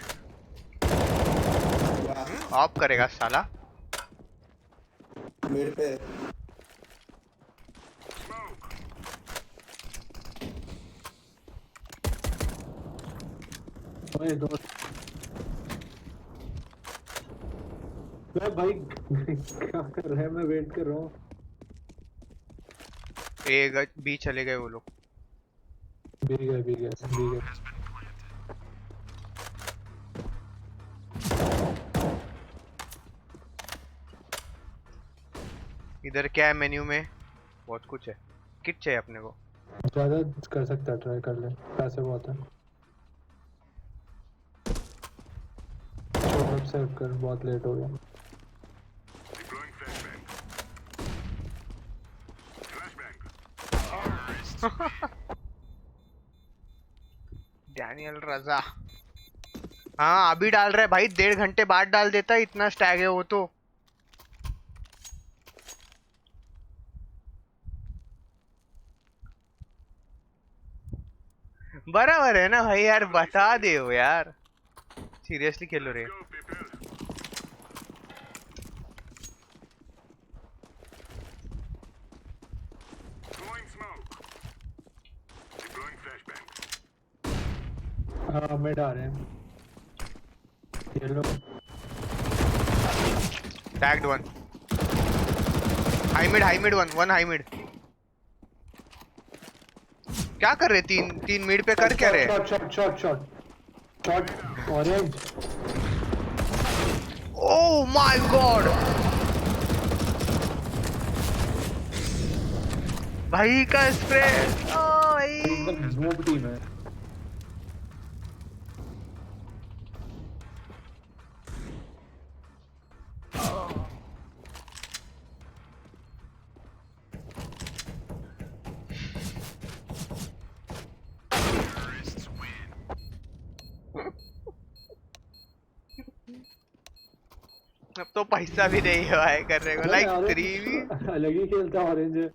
ऑफ करेगा साला। मिड पे Smoke. ओए दोस्त। भाई क्या कर रहे हैं? मैं वेट कर रहा हूँ। बी चले गए वो लोग। बी गए। इधर क्या है मेन्यू में? बहुत कुछ है। किट चाहिए अपने को। ज्यादा कर सकता है, ट्राई कर ले, पैसे बहुत है। सेव कर, बहुत लेट हो गया। Deploying flashbang. Flashbang. डैनियल रजा। हाँ अभी डाल रहा है भाई, 1.5 घंटे बाद डाल देता है, इतना स्टैग है वो तो। बराबर है ना भाई यार, बता दे हो यार। सीरियसली खेलो रे। Go, people. Throwing smoke. Deploying flashbang. हाँ मिड आ रहे हैं ये लो। Tagged one. High mid one high mid. क्या कर रहे? तीन तीन मिड पे कर क्या रहे? Shot orange. Oh my God भाई का स्प्रे। एकदम नूब टीम है। अब तो पैसा भी नहीं है करने को। Like 3v। अलग ही खेलता ऑरेंज है।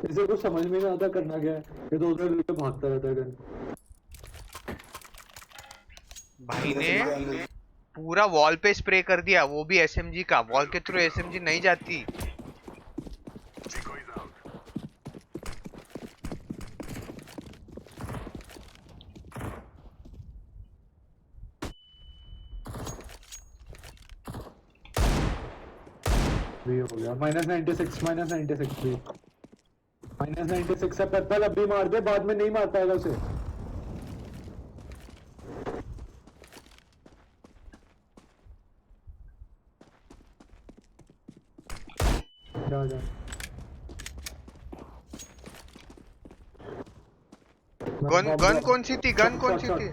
इसे कुछ समझ में नहीं आता करना क्या है। ये तो उधर लेके भागता रहता है गन। भाई अंदर ने चली गया, अंदर। पूरा वॉल पे स्प्रे कर दिया, वो भी एसएमजी का। वॉल के थ्रू एसएमजी नहीं जाती। Decoys out. भी हो गया -96 -96 भी। -96 से पेपल अभी मार दे, बाद में नहीं मार पाएगा उसे। जा जा। गन गन कौन सी थी? गन कौन सी थी?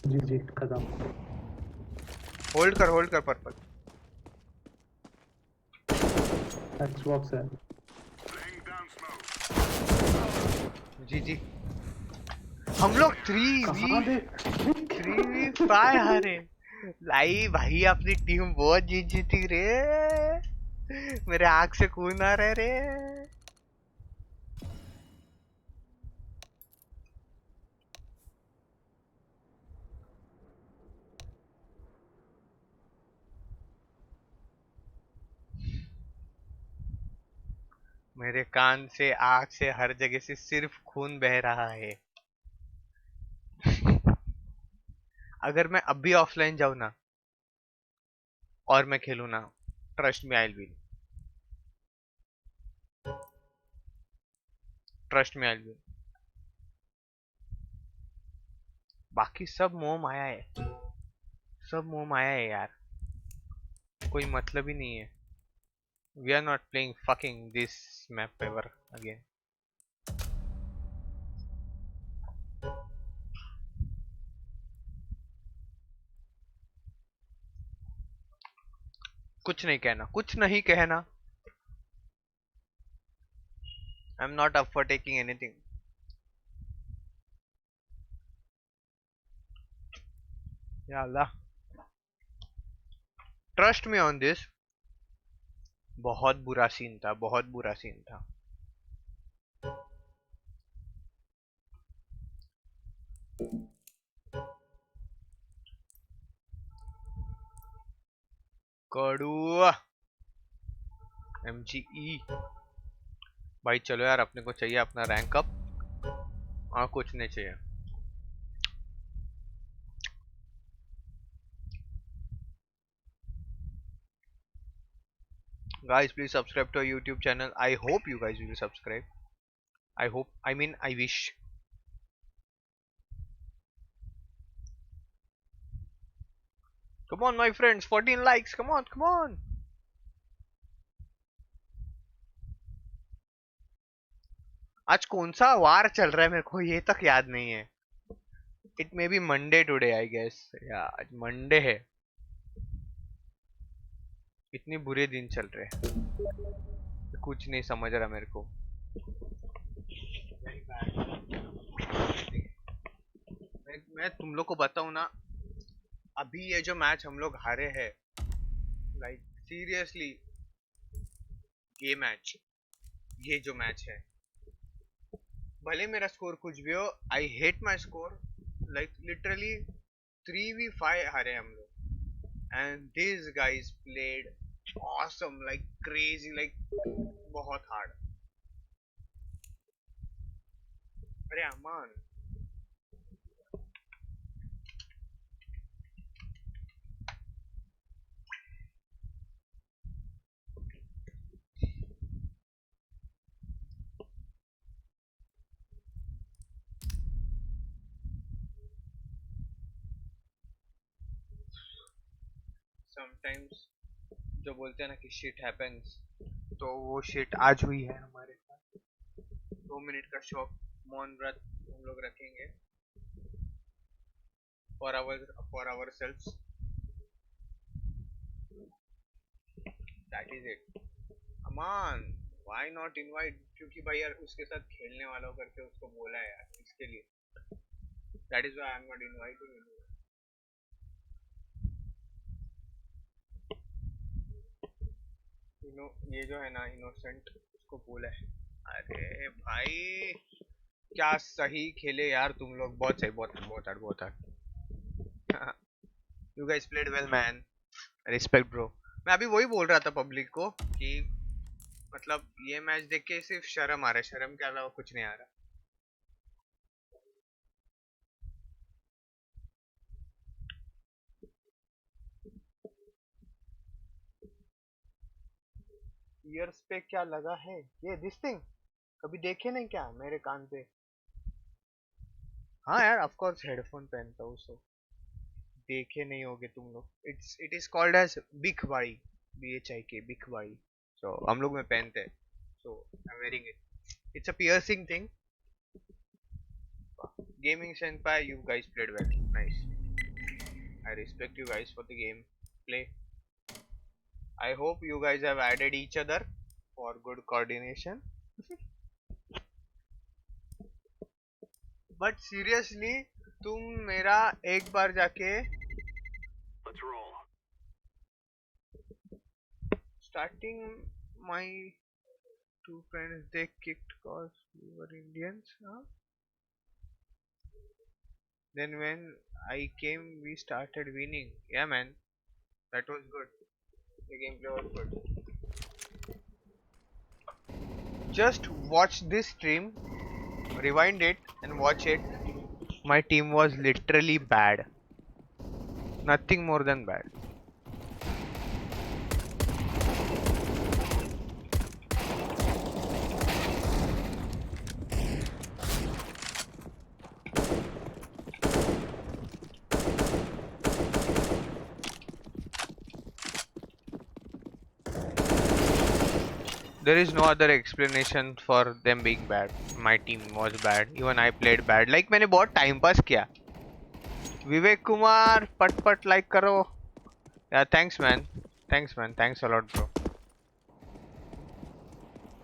जी जी खत्म। होल्ड कर पर्पल। एक्सबॉक्स है। Laying down smoke. जी जी। हम लोग कहाँ 3v5 हारे। लाई भाई अपनी टीम बहुत जीती रे। मेरे आँख से खून आ रहे रे। मेरे कान से, आँख से, हर जगह से सिर्फ खून बह रहा है। अगर मैं अभी ऑफलाइन जाऊं ना और मैं खेलूं ना, trust me I will. Trust me I will. बाकी सब मोह माया है। सब मोह माया है यार। कोई मतलब ही नहीं है। We are not playing fucking this map ever again. कुछ नहीं कहना, कुछ नहीं कहना। I am not up for taking anything. या Allah, trust me on this. बहुत बुरा सीन था, बहुत बुरा सीन था। कड़ुआ MGE। भाई चलो यार, अपने को चाहिए अपना रैंक अप, और कुछ नहीं चाहिए। Guys, please subscribe to our YouTube channel. I hope you guys will subscribe. I hope, I mean, I wish. Come on, my friends, 14 likes. Come on, come on. आज कौन सा वार चल रहा है मेरे को ये तक याद नहीं है। It may be Monday today I guess. या आज मंडे है। इतने बुरे दिन चल रहे हैं, कुछ नहीं समझ रहा मेरे को। मैं तुम लोग को बताऊं ना, अभी ये जो मैच हम लोग हारे हैं, लाइक सीरियसली, ये जो मैच है, भले मेरा स्कोर कुछ भी हो, I hate my score. Like literally 3v5 हारे हम लोग, and this guys played awesome, like crazy, like बहुत हार्ड। अरे अमान, समटाइम्स जो बोलते हैं ना कि शिट हैपेंस, तो वो शिट आज हुई है हमारे साथ। 2 मिनट का शॉक मौन व्रत हम लोग रखेंगे for our self. That is it. Aman why not invite, क्योंकि भाई यार उसके साथ खेलने वाला करके उसको बोला है यार, इसके लिए। That is why I am not inviting you. ये जो है ना इनोसेंट, उसको बोला है। अरे भाई क्या सही खेले यार तुम लोग, बहुत सही, बहुत hard. You guys played well man, respect bro. मैं अभी वही बोल रहा था पब्लिक को कि मतलब ये मैच देख के सिर्फ शर्म आ रहा है, शर्म के अलावा कुछ नहीं आ रहा। ईयर्स पे क्या लगा है ये दिस थिंग, कभी देखे नहीं क्या मेरे कान पे? हाँ यार ऑफ कोर्स हेडफोन पहनता हूँ, सो देखे नहीं होगे तुम लोग। इट इज कॉल्ड एज बिखबाड़ी, BHIK बिखबाड़ी। सो हम लोग में पहनते हैं, so I am wearing it. It's a piercing thing. Gaming senpai, you guys played well, nice. I respect you guys for the game play. I hope you guys have added each other for good coordination. But seriously तुम मेरा एक बार जाके Let's roll. starting my two friends they kicked cause we were Indians, huh? Then when I came we started winning. Yeah man, that was good. The gameplay was good. Just watch this stream, rewind it and watch it. My team was literally bad, nothing more than bad. There is no other explanation for them being bad. My team was bad. Even I played bad. Like मैंने बहुत time pass किया. विवेक कुमार पट पट like करो. Yeah, thanks man. Thanks a lot bro.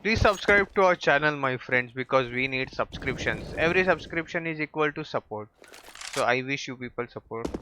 Please subscribe to our channel my friends, because we need subscriptions. Every subscription is equal to support. So I wish you people support.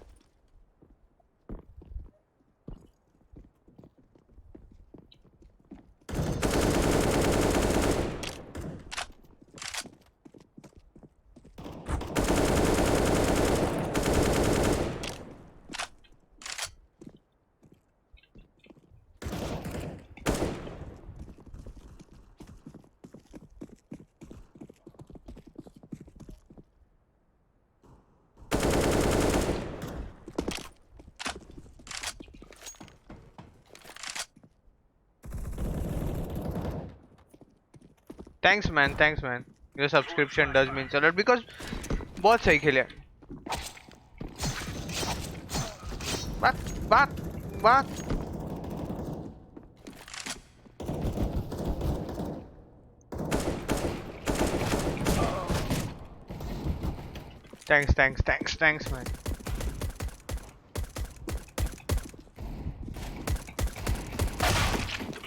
Thanks man. Your subscription does mean a lot because बहुत सही खेले. Back. Thanks man.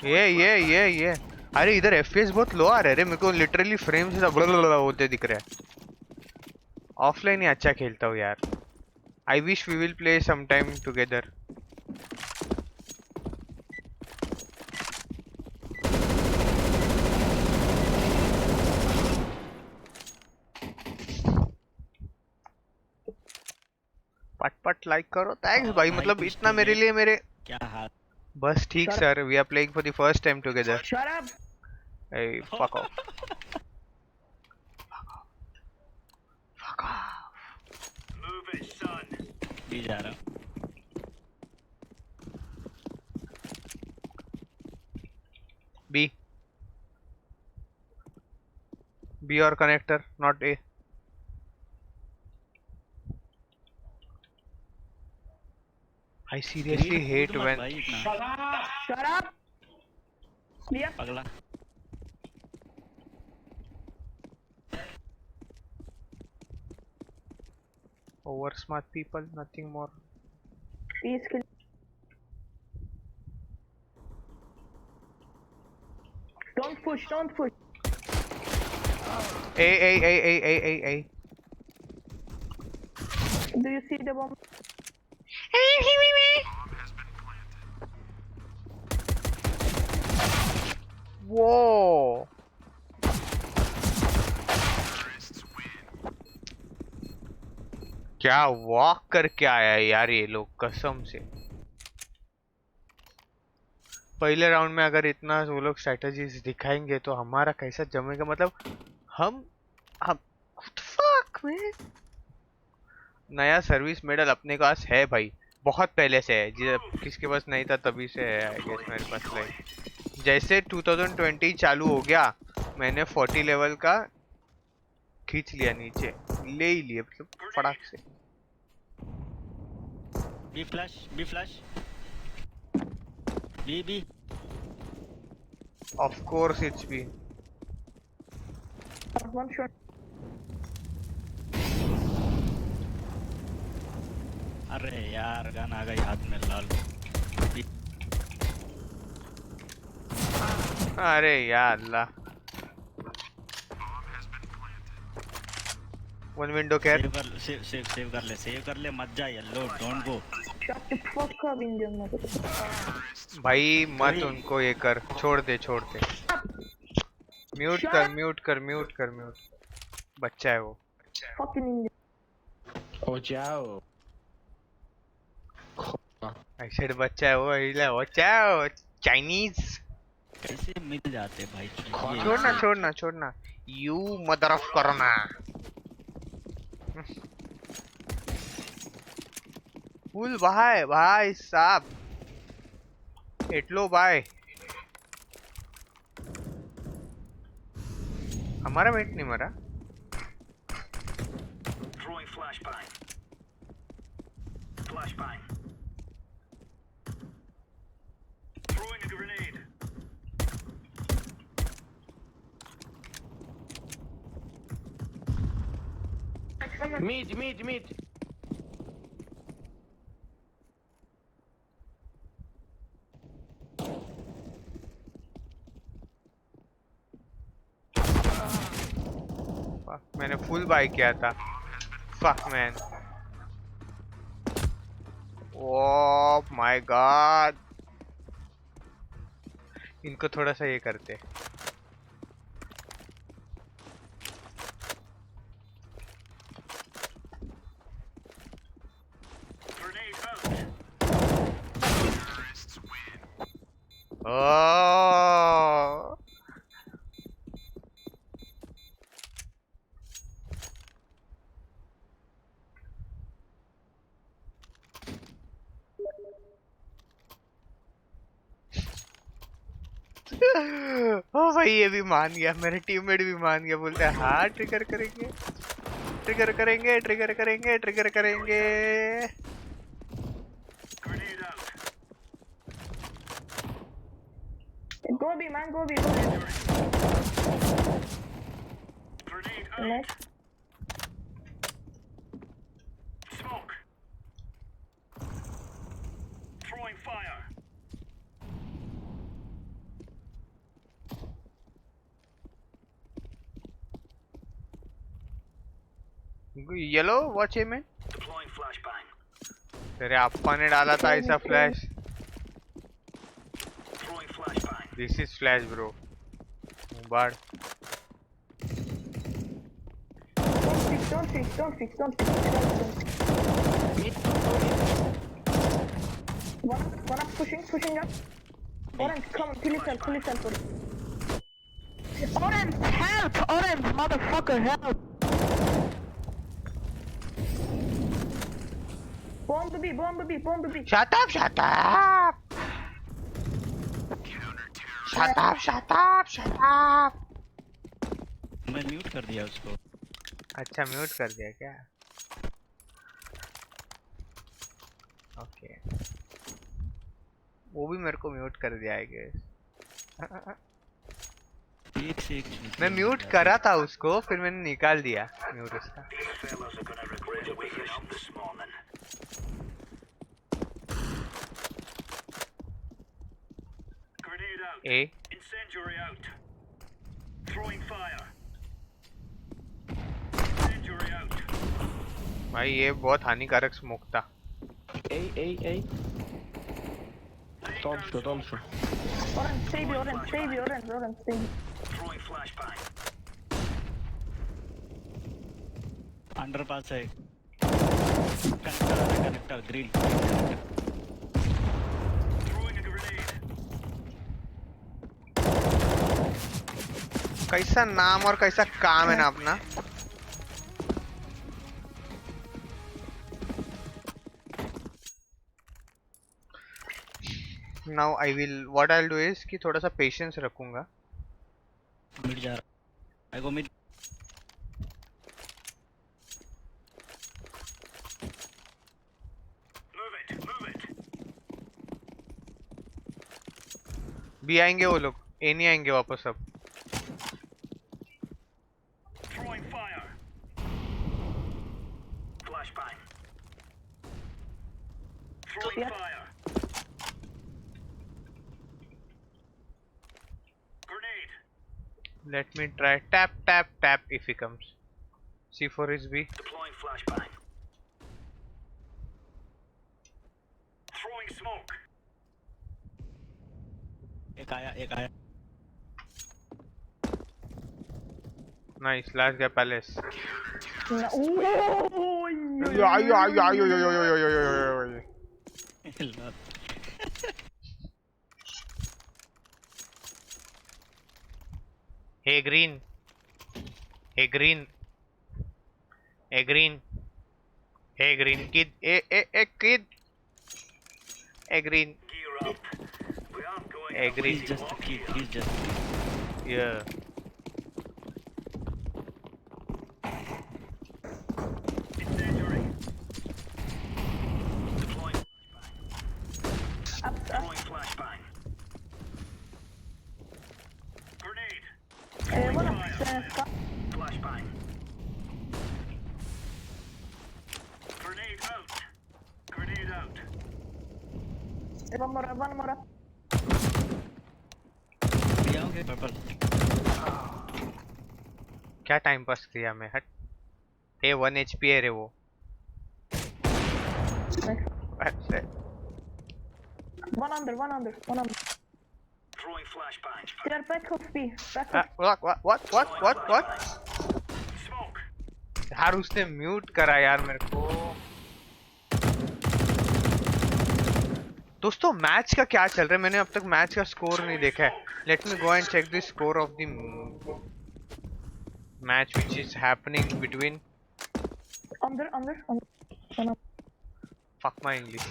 ये अरे इधर FPS बहुत लो आ रहे रे, मेरे को लिटरली फ्रेम्स होते दिख रहे हैं। ऑफलाइन ही अच्छा खेलता हूँ यार। I wish we will play some time together. पट लाइक करो। थैंक्स भाई, मतलब इतना मेरे लिए मेरे क्या हाल? बस ठीक sir, we are playing for the first time together. Shut up! Hey, fuck off. Fuck off. Move it, son. भी जा रहा हूँ। B. B or connector, not A. I seriously hate when भाई इतना Shut up. लिया पगला over smart people, nothing more. Peace kill. Don't push, don't push. Hey. Do you see the bomb? Whoa. क्या walk करके आया यार ये लोग कसम से। पहले राउंड में अगर इतना वो लोग स्ट्रेटजीज दिखाएंगे तो हमारा कैसा जमेगा, मतलब हम what the fuck man? नया सर्विस मेडल अपने पास है भाई, बहुत पहले से है, जब किसके पास नहीं था तभी से है आई गेस मेरे पास। लाइक जैसे 2020 चालू हो गया मैंने 40 लेवल का खींच लिया, नीचे ले ही लिए मतलब फटाक से। B flash B of course it's B. One shot. अरे यार गन आ गई हाथ में लाल। अरे यार अल्लाह। वन विंडो कैर। सेव कर ले मत जा yellow, don't go. Shut the fuck up, Indian motherfucker. भाई मत उनको ये कर, छोड़ दे म्यूट कर बच्चा है वो। Fucking Indian. ओ जाओ ऐसे बच्चा है वो, इला वो चाओ चाइनीज। कैसे मिल जाते भाई? छोड़ना you mother of corona. Full भाई साहब एटलो भाई। हमारा वेट नहीं मरा। Throwing flashbang. Flashbang. Throwing a grenade. Mid. मैंने फुल बाय किया था। Fuck man. Oh my God. इनको थोड़ा सा ये करते। Grenade out. ओह ओ भाई ये भी मान गया, मेरे टीममेट भी मान गया, बोलते हैं हाँ ट्रिगर करेंगे। Grenade out. Go B, man, go B. Grenade out. Nice. Smoke. Throwing fire. Yellow watch है। मैं Deploying flashbang. तेरे अप्पा ने डाला था ऐसा flash. Throwing flashbang. This is flash bro. बाढ़ Don't fix. One up, pushing up. Orange, come on, kill yourself. Orange, help! Orange, motherfucker, help! Bomb the B. Shut up! Shut up! मैं mute कर दिया उसको। अच्छा mute कर दिया क्या? Okay वो भी मेरे को म्यूट कर दिया है guess। एक से एक चीज मैं म्यूट करा था उसको, फिर मैंने निकाल दिया म्यूट उसका। Fellas are gonna regret waking up this morning. Grenade out. A Incendiary out. Throwing fire. Incendiary out. भाई ये बहुत हानिकारक स्मोक था। Orange, stay be orange, stay be orange, orange, stay be. Throwing flashbang. Underpass है connector green Throwing a grenade. कैसा नाम और कैसा काम है ना अपना। Now I will what I will do is कि थोड़ा सा पेशेंस रखूंगा। मिड जा रहा I go mid Move it. Move it. भी आएंगे वो लोग, ए नहीं आएंगे वापस अब। Throwing fire. Flashbang. Throwing Yeah. fire. Grenade. Let me try tap tap tap if he comes. C4 is B। Deploying flashbang. Throwing smoke. एक आया नाइस लास्ट गया palace. No. Oh, Hey green. Hey green. Hey green. Hey green kid. Hey kid. Hey green. Gear up. We aren't going Hey out. green. he's just a kid he's just Yeah. Incendiary. Deploying. up. Throwing flashbang. Grenade. One up, Flashbang. Grenade out. Grenade out. one more up. दिया okay purple क्या time pass किया मैं हट। ए 1 HP है रे वो। अच्छा। One under. Throwing flashbang. They are back of B, back of What? Smoke. यार उसने म्यूट करा यार मेरे को। दोस्तों मैच का क्या चल रहा है, मैंने अब तक मैच का स्कोर नहीं देखा है। Let me go and check the score of the match which is happening between under. One up. Fuck my English.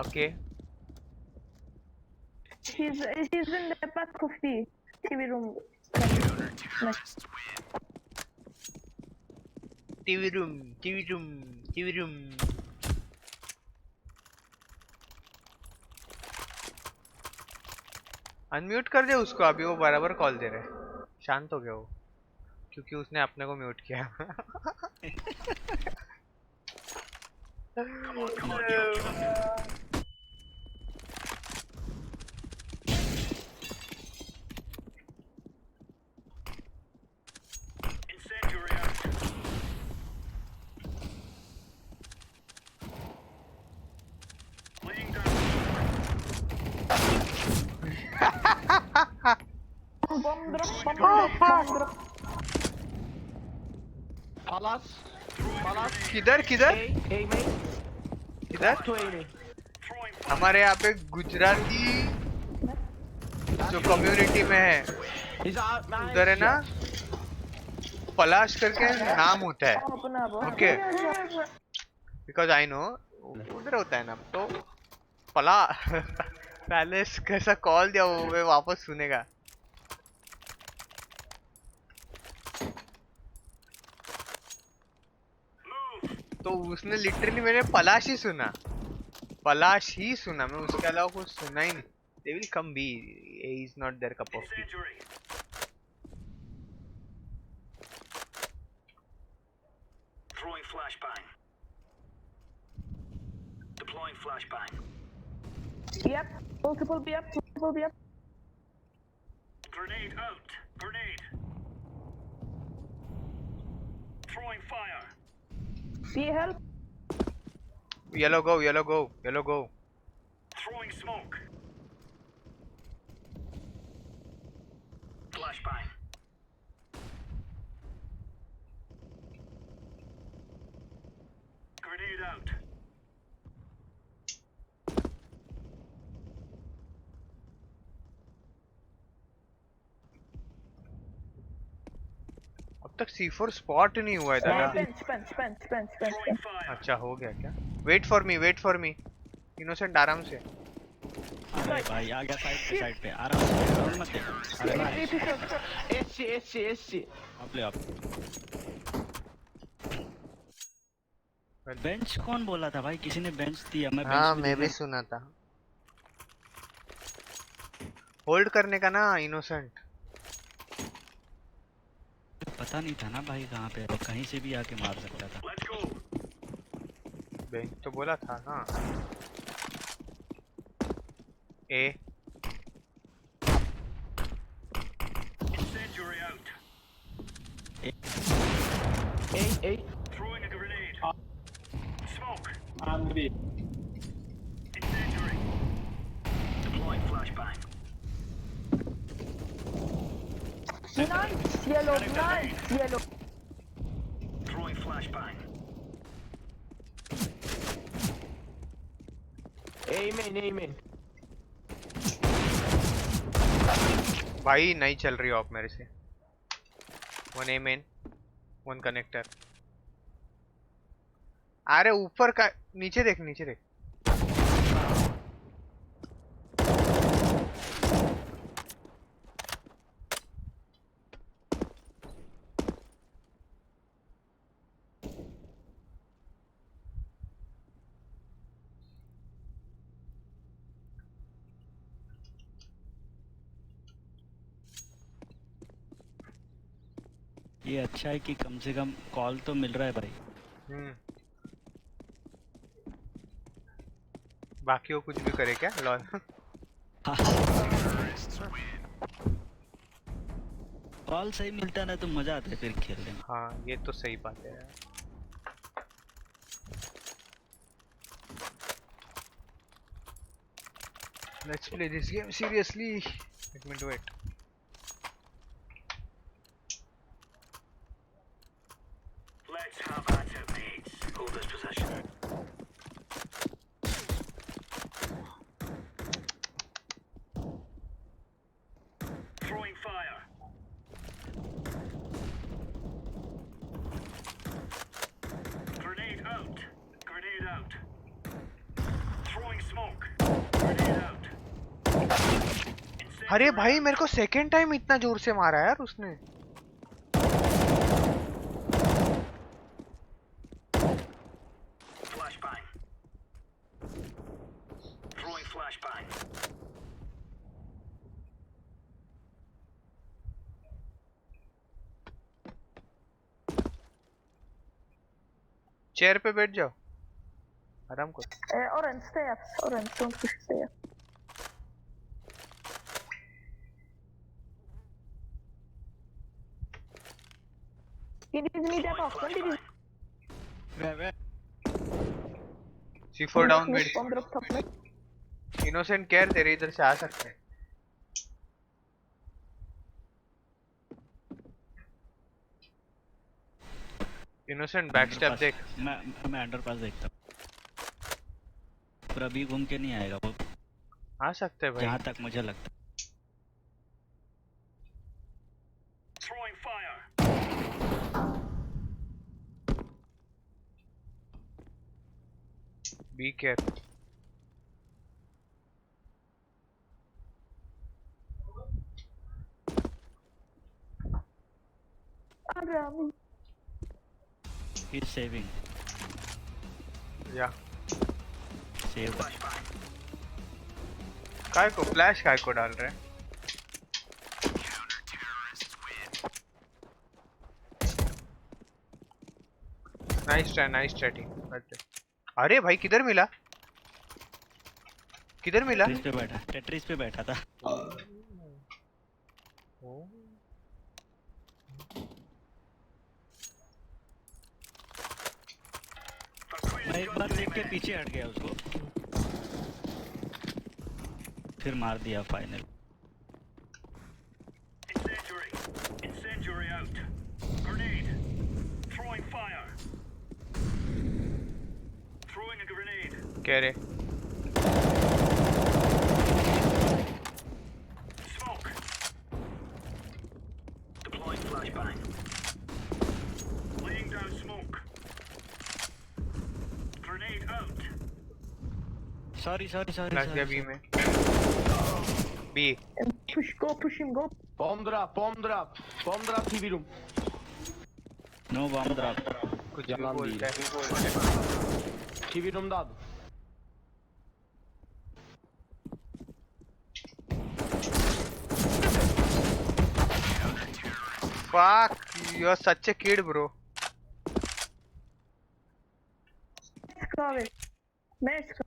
Okay He's in the back of B. TV room. Nice. TV room. Unmute कर दे उसको, अभी वो बराबर call दे रहे। शांत हो गया वो, क्योंकि उसने अपने को म्यूट किया। Incendiary out. Laying down. Bomb drop. किधर हमारे यहाँ पे गुजराती जो कम्युनिटी में है उधर है ना, पलाश करके नाम होता है। Open up. Okay because I know उधर होता है ना, तो पला पैलेस कैसा कॉल दिया वो मैं वापस सुनेगा। तो उसने लिटरली मैंने पलाश ही सुना, पलाश ही सुना, मैं उसके अलावा कुछ सुना ही नहीं. They will come B. A is not their cup of tea. Incendiary. Throwing flashbang. Deploying flashbang. Yep. Multiple B up. Multiple B up. Grenade out. Grenade. Throwing fire. B help. Yellow go, yellow go, yellow go. Throwing smoke. Flashbang. Grenade out. अब तक C4 spot नहीं हुआ है दादा. Bench. Throwing fire. अच्छा हो गया क्या? Wait for me, wait for me. Innocent आराम से. अरे भाई आ गया साइड पे आराम से डाउन मत दे. अरे भाई SC. आप ले आप. बेंच कौन बोला था भाई? किसी ने बेंच दिया. मैं बेंच हाँ पे मैं भी दिया. सुना था. होल्ड करने का ना इनोसेंट. पता नहीं था ना भाई कहाँ पे है. कहीं से भी आके मार सकता था. Let's go. बेंच तो बोला था ना. ए Incendiary out. A. Throwing a grenade. Smoke. I'm B. Incendiary. Deploying flashbang. Nice yellow. Nice yellow. Throwing flashbang. Amen. भाई नहीं चल रही ऑप मेरे से. वन ए मेन, वन कनेक्टर. अरे ऊपर का, नीचे देख, नीचे देख. ये अच्छा है कि कम से कम कॉल तो मिल रहा है भाई. बाकी वो कुछ भी करे क्या? लॉल. कॉल सही मिलता है ना तो मजा आता है फिर खेलने में. हाँ ये तो सही बात है यार. Let's play this game seriously. Let me do it. Let's have at it, mates. Hold this position. Throwing fire. Grenade out. Grenade out. Throwing smoke. Grenade out. अरे भाई मेरे को सेकेंड टाइम इतना जोर से मारा यार उसने. Flashbang. Throwing flashbang. चेयर पे बैठ जाओ, आराम करो. Orange stairs. Orange, don't push stairs. It is me that off. When did you C4 down mid. bomb drop top mid? Innocent care तेरे इधर से आ सकते हैं. इनोसेंट बैकस्टेप देख. मैं अंडरपास देखता हूँ. पर अभी घूम के नहीं आएगा वो. आ सकते हैं भाई. जहाँ तक मुझे लगता है. Throwing fire. B care. Aram. He's saving. या सेव कर काय को फ्लैश काय को डाल रहे हैं नाइस ट्राई टीम अरे भाई किधर मिला टेट्रिस पे बैठा था मैं एक बार देख के पीछे हट गया उसको फिर मार दिया final Incendiary out. Grenade. Throwing fire. Throwing a grenade. कह रहे Smoke. Deploying flashbang. Laying down smoke. Grenade out. Sorry लग गया बी में B Push him, go. Bomb drop TV room. No bomb drop कुछ भी Yalan बोलता değil. है TV room'da adam. fuck you are such a kid bro Scarlet. Mask.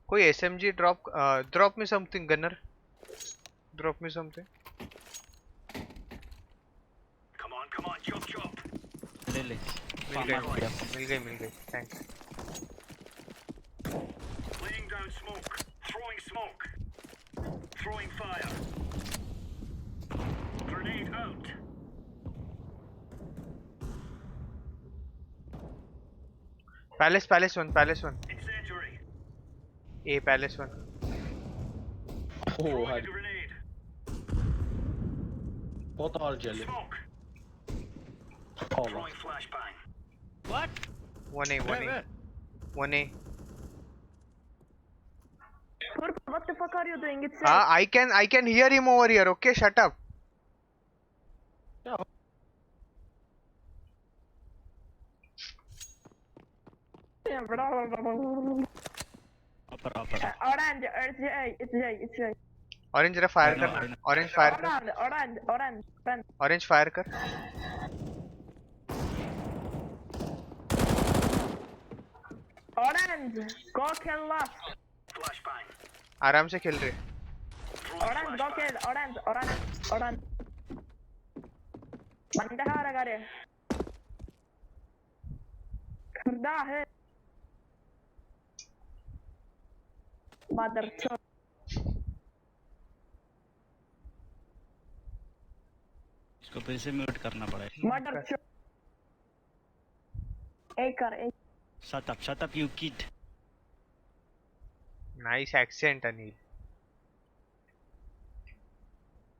कोई SMG drop me something gunner drop me something Come on, chop. ले ले मिल गई thanks Laying down smoke. Throwing smoke. Throwing fire. Grenade out. Palace one Incendiary. A palace one Throwing a hadi. grenade. Pot harcalı. Smoke. Allah. Throwing flashbang. What 1A What the fuck are you doing? It's हाँ I can hear him over here okay shut up ऊपर Orange, it's J. Orange जरा fire कर orange fire कर Orange. Orange fire कर Orange, go kill last. Flashbang. आराम से खेल रहे Throwing Orange, go flashbang. kill. Orange. बंदा हारा करे. करदा है. Mother chod. इसको फिर से म्यूट करना पड़ेगा Mother chod. एक कर. Shut up you kid nice accent Anil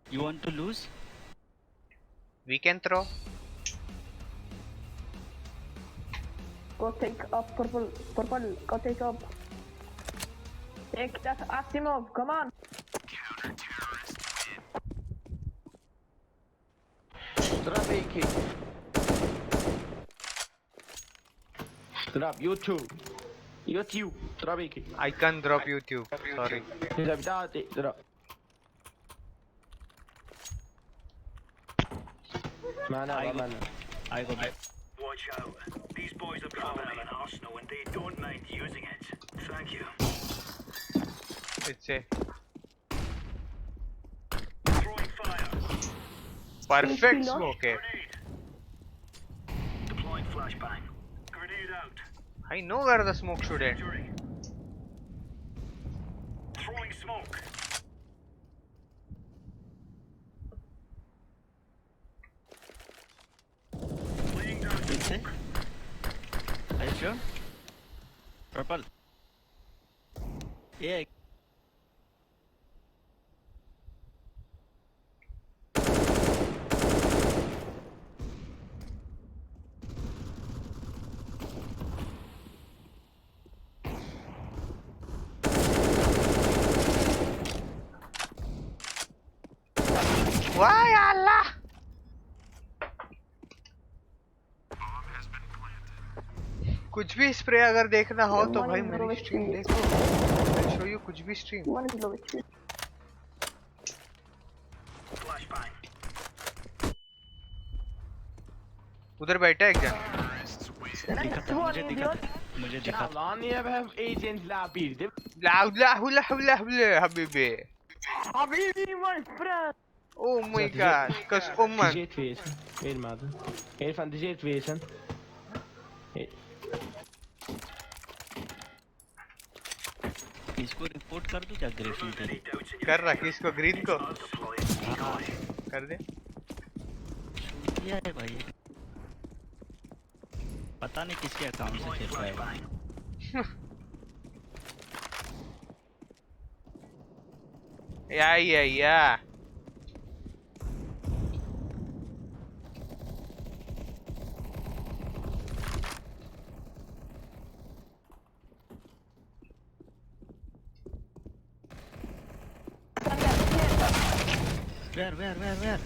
you want to lose we can throw Go take up purple. Go take up. Take that Asimov. Come on. Drop AK. Drop YouTube. Drop AK. I can't drop YouTube sorry Bir daha de drop. Mana. I go back Watch out. These boys have got a bit of an arsenal and they don't mind using it. Thank you. it's a Throwing fire. perfect smoke है Grenade. Deploying flashbang. Grenade out. I know where the smoke should end Incendiary. Throwing smoke. Laying down पीछे smoke. I sure purple ये why Allah कुछ भी spray अगर देखना हो तो One भाई is मेरी low स्ट्रीम HP. देखो, I'll show you कुछ भी stream. One is low HP. Flashbang. उधर बैठा है एक जन। दिखा था मुझे, दिखा था मुझे, दिखा था। Lan die hebben we agent Labir. हबीबी। Habibi, my friend. Oh my god, कस उम्मन। DJ wezen. Weer maat. Eén van DJ wezen. इसको रिपोर्ट कर दूं क्या ग्रेफिन पे? कर रहा किसको? ग्रीन को हाँ कर दे। ये है भाई, पता नहीं किसके अकाउंट से खेल रहा है। या वेयर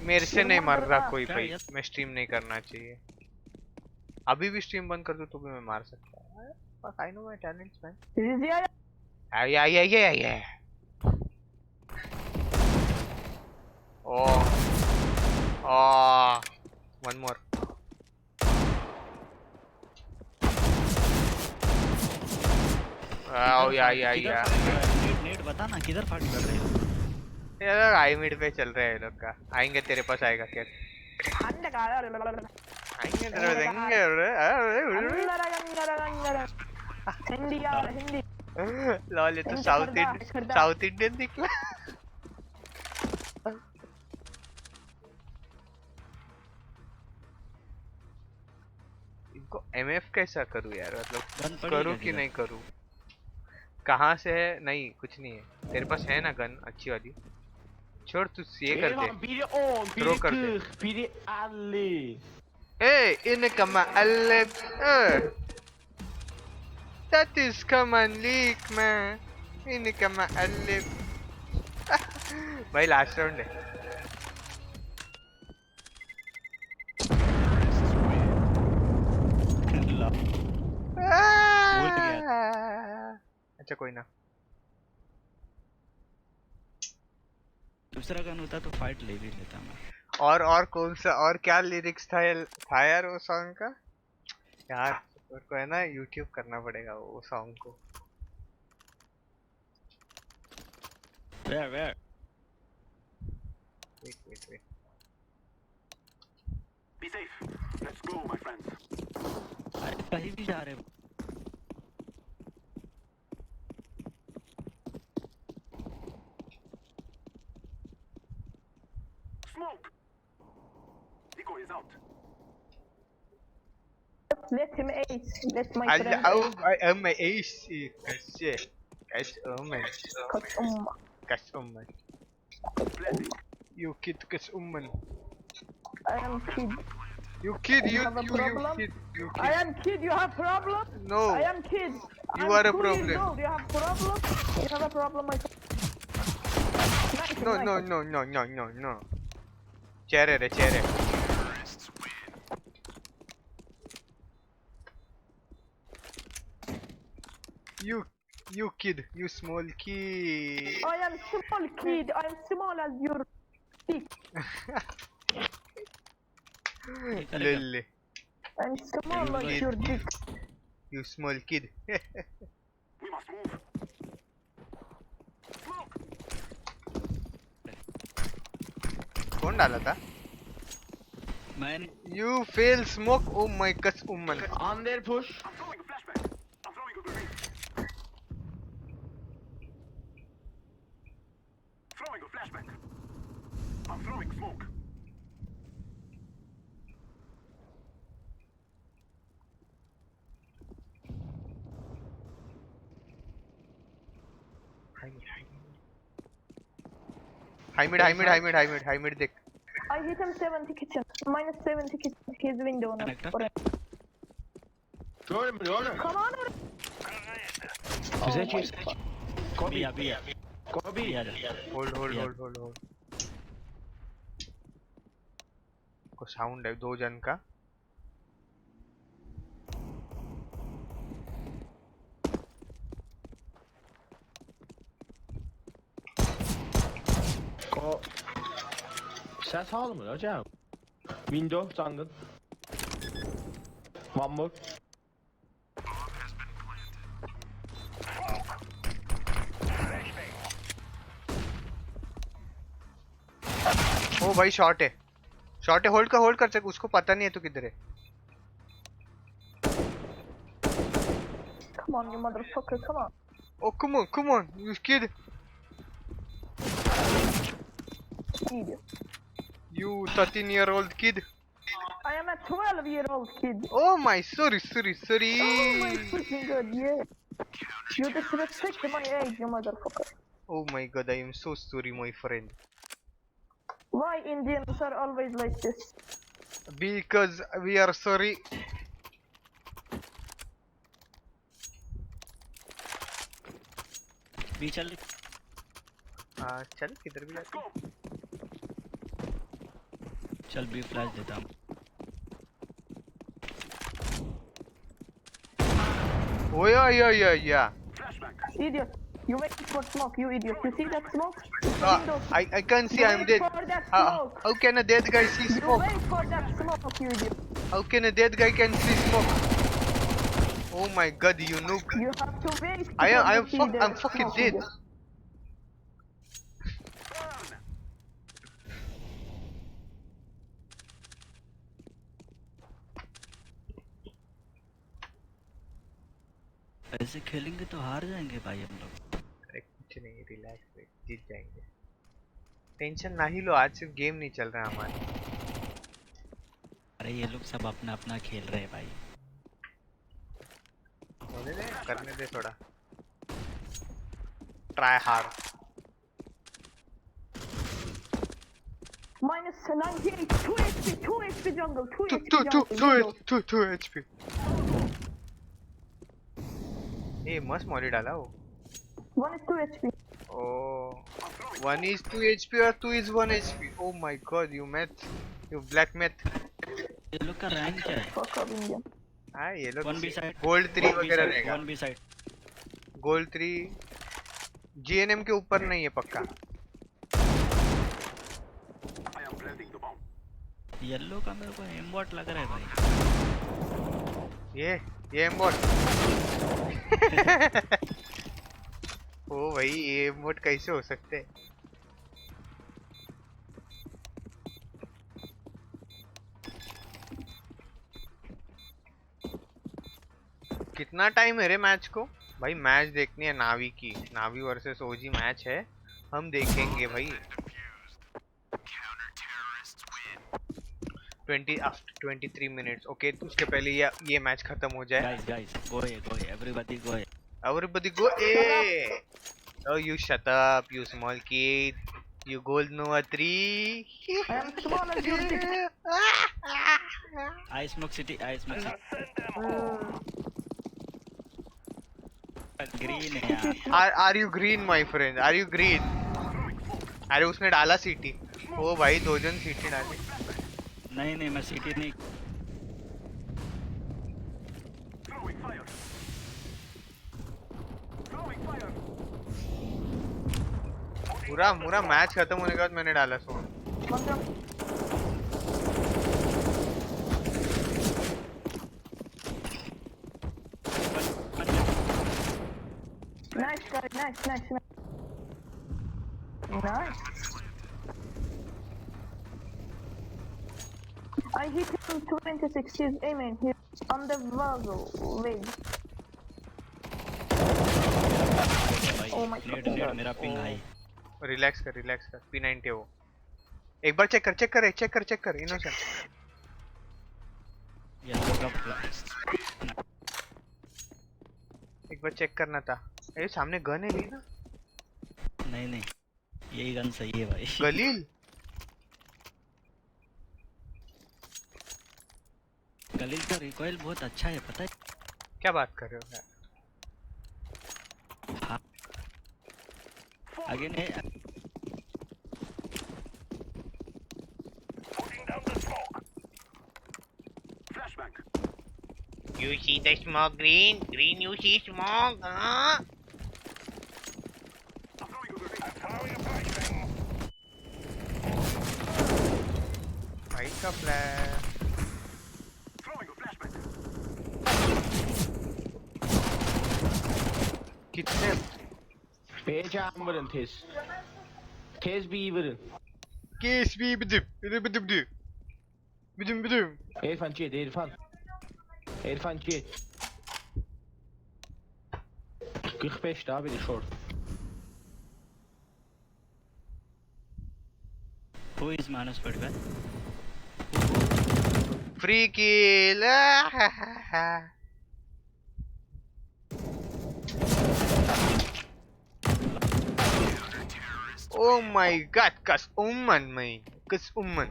मेरे से नहीं मर रहा कोई क्या भाई, यार? मैं स्ट्रीम नहीं करना चाहिए। अभी भी स्ट्रीम बंद कर दूं तो भी मैं मार सकता हूँ। I know my talents man. Rizia, या ओह वन मोर। या नेट बता ना किधर फाइट कर रहे हो? यार आई मिड पे चल रहे हैं ये लोग का। आएंगे तेरे पास, आएगा क्या? आएंगे तेरे पास, Hindi यार हिंदी। लॉल ये तो साउथ इंडियन निकला। इनको एमएफ कैसा करूँ यार, मतलब करूँ कि नहीं करूँ? कहाँ से है? नहीं कुछ नहीं है। तेरे पास है ना गन अच्छी वाली? छोड़ तू ये कर दे, थ्रो कर दे। Biri Ali. इनका मालिक that is common leak man, इनका मालिक। भाई लास्ट राउंड है। अच्छा कोई ना, दूसरा गन होता तो फाइट ले भी लेता मैं। और कौन सा, और क्या लिरिक्स था यार वो सॉन्ग का? यार को है ना यूट्यूब करना पड़ेगा वो सॉन्ग को। Where wait Be safe. Let's go, my friends. अरे कहीं भी जा रहे हो? Smoke. Decoy is out. Let him ace. Let my friend Allah, ace. I am a AC. Kaç umman. You kid, kaç umman. I am kid. You kid, You you have a problem? you I kid. am kid. You have problem? No, I am kid. You I'm are a 2 years problem. old. You have problem? You have a problem, my friend. Nice, nice. no. चेहरे You kid, you small kid. I am small kid. I am small as your dick. Lily, I'm small like your dick. you small kid. We must move. Smoke. कौन डाला था? मैंने You fail smoke. Oh my god, umman. On their push. I'm throwing a flashbang. I'm throwing a grenade. Throwing a flashbang. I'm throwing smoke. High mid देख। I hit him 70 kitchen. Minus 70 kitchen. He's window now. Connector. Roll him. Come on. Zet je. Copy. अभी Copy. Hold. को sound है 2 जन का। O ses almıyor hocam. Window jungle. One more. ओ भाई shot है hold कर सक उसको पता नहीं है तो किधर है Come on, you motherfucker, come on. Oh come on you kid Idiot. you 13-year-old kid I am a 12-year-old kid. oh my sorry Oh my freaking god, yeah. You disrespect my age, you motherfucker. oh my god I am so sorry my friend Why Indians are always like this? because we are sorry B चल चल किधर भी जाते चल B flash देता हूँ oh yeah Idiot. You wait for smoke, you idiot. You see that smoke? I can't see You I'm wait dead for that smoke. how can a dead guy see You smoke wait for that smoke, you idiot. how can a dead guy can see smoke oh my god you noob You have to wait. I'm fucking dead ऐसे खेलेंगे तो हार जाएंगे भाई हम लोग अरे कुछ नहीं रिलैक्स जीत जाएंगे टेंशन ना ही लो आज सिर्फ गेम नहीं चल रहा हमारा अरे ये लोग सब अपना अपना खेल रहे हैं भाई होने दे करने दे थोड़ा try hard Minus 98, 2 HP, 2 HP jungle, 2 HP jungle. 2 HP ए मस्त मॉली डाला वो 1 is 2 HP. Oh 1 is 2 HP or 2 is 1 HP oh my god you math you black math ये लोग का रैंक क्या है Fuck up Indian. हाँ ये लोग 1B साइड गोल्ड 3 वगैरह रहेगा 1B साइड गोल्ड 3 GNM के ऊपर नहीं है पक्का येलो का मेरे को एमबॉट लग रहा है भाई ये एमबॉट ओ भाई ये एमबॉट कैसे हो सकते हैं कितना टाइम है रे मैच को भाई मैच देखनी है नावी की नावी वर्सेस ओजी मैच है हम देखेंगे भाई 23 मिनट्स ओके तो उसके पहले ये मैच खत्म हो जाए guys go everybody go A oh you shut up you small kid you gold Nova 3 I am small as your dick. I smoke city green है यार are you green my friend are you green अरे उसने डाला सीटी ओ भाई 2 जन सीटी डाली नहीं मैं सिटी नहीं पूरा मैच खत्म होने के बाद मैंने डाला सोन Nice guy, nice. I hit him 26, he's aiming, he's on the Vago way. Oh my net मेरा पिंग हाई रिलैक्स कर P90 वो एक बार चेक कर इनोसेंट येलो का एक बार चेक करना था ये सामने गन है नहीं ना नहीं यही गन सही है भाई गलील का रिकॉइल बहुत अच्छा है पता है क्या बात कर रहे हो यार हाँ अगेन है You see the smoke, green? Green, you see smoke, huh? भाई का फ्लैश Throwing a flashbang. कितने B can vurun tez. Tez B vurun. Case भी बिदुम बिदुम बिदुम बिदुम बिदुम İrfan çiğ, İrfan. İrfan çiğ. 45 daha biri short. Who is minus 45? Free kill Oh my god, kas umman mai, kas umman.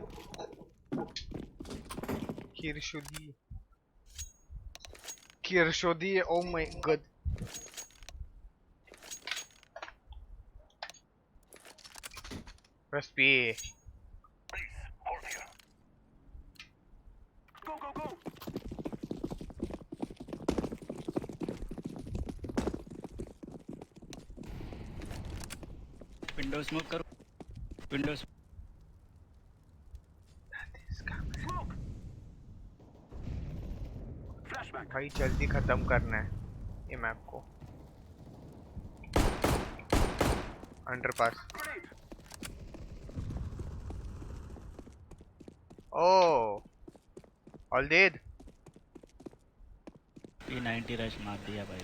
Kirshodi, oh my god. Press P. Go, go, go. Window smoke करो. Windows. Smoke. Flashbang. भाई जल्दी खत्म करना है ये map को. Underpass. Grenade. Oh, all dead. P90 rush मार दिया भाई.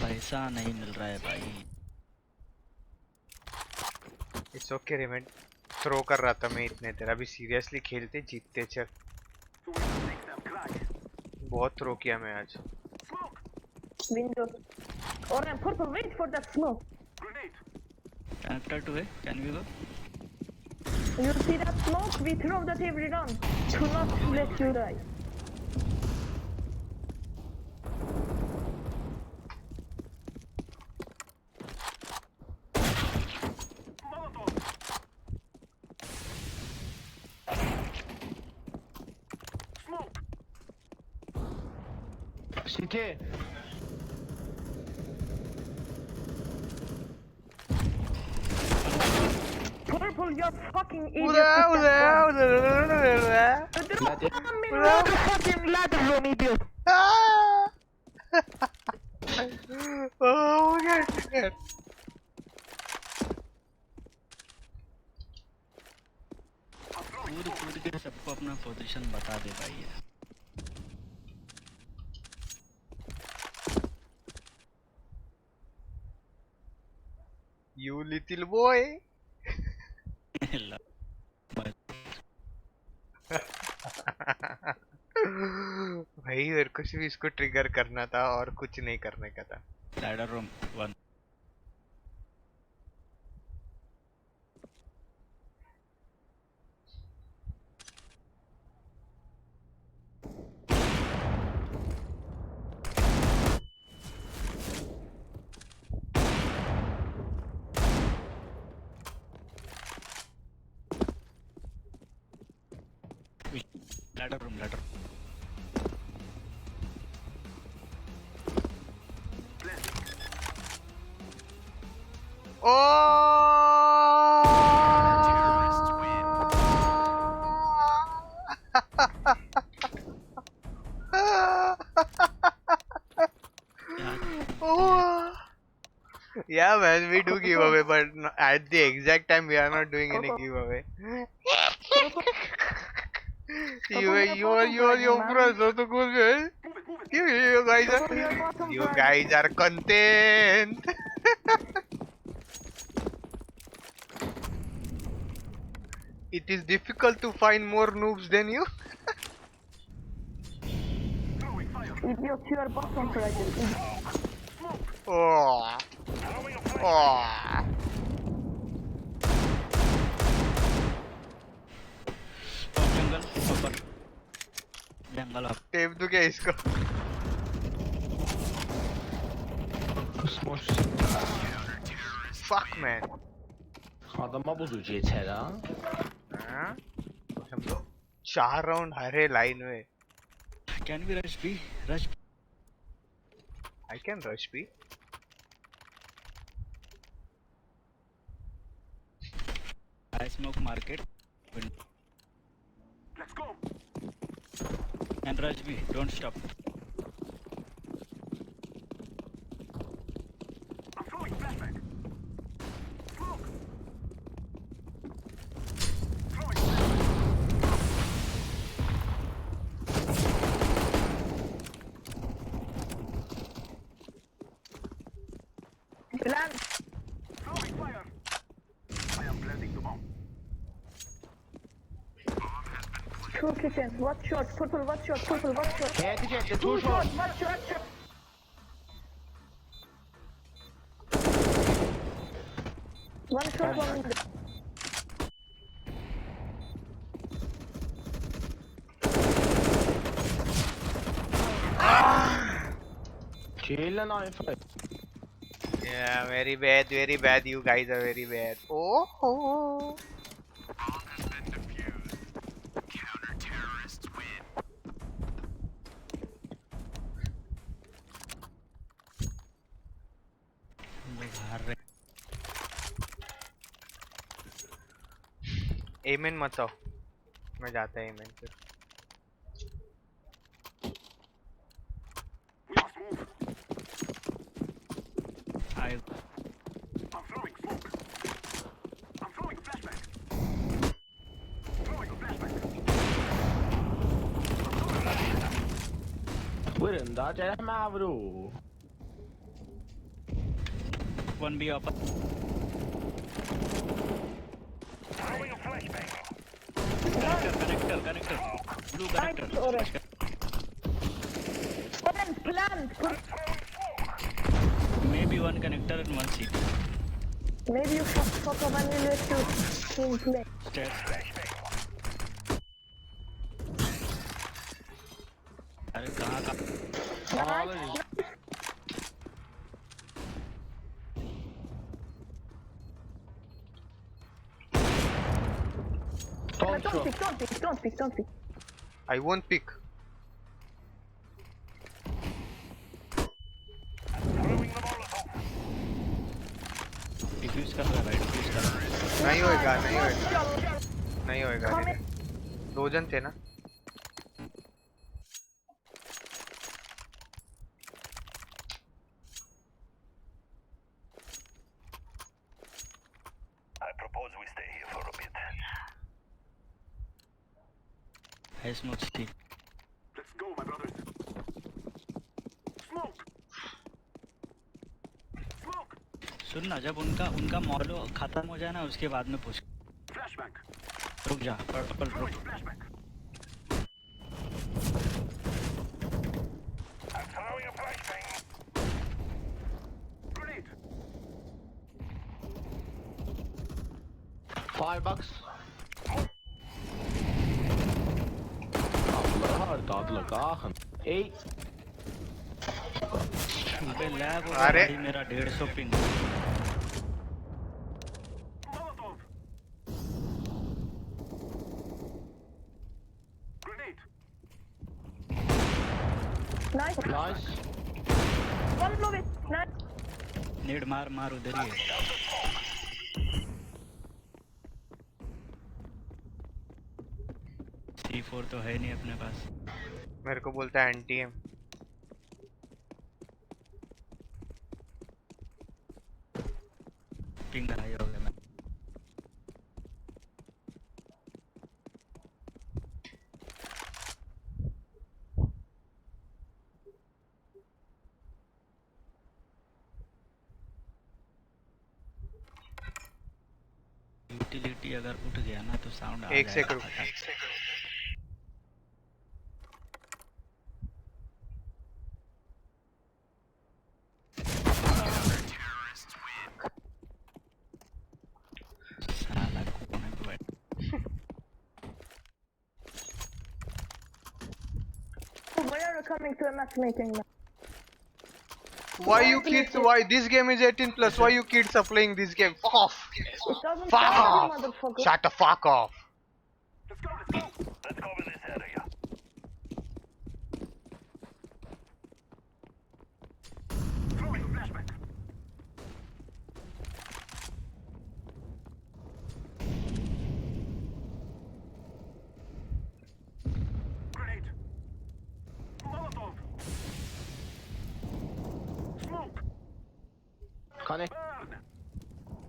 पैसा नहीं मिल रहा है भाई. इट्स ओके रिमेंड थ्रो कर रहा था मैं इतने देर अभी सीरियसली खेलते जीतते चल बहुत थ्रो किया मैं आज Windows. Orange, purple, wait for that smoke. Grenade. Connector to it. Can we go? You see that smoke? We throw that every round. To not let you die. Molotov. Smoke. City. Purple, you're fucking idiot. Ura with ura that gun. ura ura You don't Ladder. come in with the fucking ladder room, idiot. Ah! Oh my god. कूद के सबको अपना position बता दे भाई. You little boy. भाई मेरे को सिर्फ इसको ट्रिगर करना था और कुछ नहीं करने का था. Ladder room 1. Ladder room, ladder. Oh! Yeah, man, we do giveaway, but at the exact time we are not doing any giveaway. You bro, so to good, man. You guys are content. It is difficult to find more noobs than you. Throwing fire. Idiot, you are bottom fragile. Oh. Oh. जंगल ऊपर जंगल up. Tape दूं क्या इसको? Fuck man. Adama buzucu yeter ha. हाँ? हम लोग 4 round हारे line में. Can we rush B? Rush. I can rush B. I smoke market. Let's go. And rush B. Don't stop. I'm throwing flashback. Smoke. Throwing Plan. throwing fire. I am planting the bomb. Two kitchen. What shot? Purple. What shot? Purple. What shot? Kenti cepte Two two shot. shot. What shot? One shot. One window. Chill and I fight. Yeah, very bad, very bad. You guys are very bad. Oh. Oh. हम लोग हार रहे. Amen मत आओ. मैं जाता है amen पे. We must move. I I'm throwing smoke. I'm throwing flashback. Throwing a flashback. Buyurun da Cerem Avru. one B open. Throwing a flashbang. Connector. Blue connector. Nice, orange. Plan. Maybe one connector and one CT. Maybe you should photo when you let you team play. Stairs. अरे कहाँ का? Nice. Don't Don't show. pick. Don't pick. I won't pick. Diffuse कर रहा है, right? Diffuse कर रहा है. नहीं होएगा. नहीं होएगा. दो जन थे ना. I propose we stay here for a bit. I smoke CT. Let's go, my brothers. Smoke. Smoke. सुन ना, जब उनका मॉलो खत्म हो जाए ना, उसके बाद में पूछ. Flashback. रुक जा. पर्पल रुक. Throwing flashback. I'm throwing a flashbang. Grenade. $5. Tatlı kahın. Ey. अबे लैग हो अरे. भाई मेरा 150 ping. Molotov. Grenade. Nice. Nice. One blow it. Nice. नेड मार उधर ही है. C4 तो है नहीं अपने पास. मेरे को बोलता है एंटी एम. पिंग हाई हो गया. यूटिलिटी अगर उठ गया ना तो साउंड आ एक जाएगा. Second. coming to a matchmaking now. Why you kids? Why this game is 18 plus? Why you kids are playing this game? Fuck off! It doesn't Fuck matter, you off! motherfucker. Shut the fuck off! Let's go, let's go. Let's cover this area. Throwing a flashback. Grenade. Molotov. Smoke. Connect. Burn.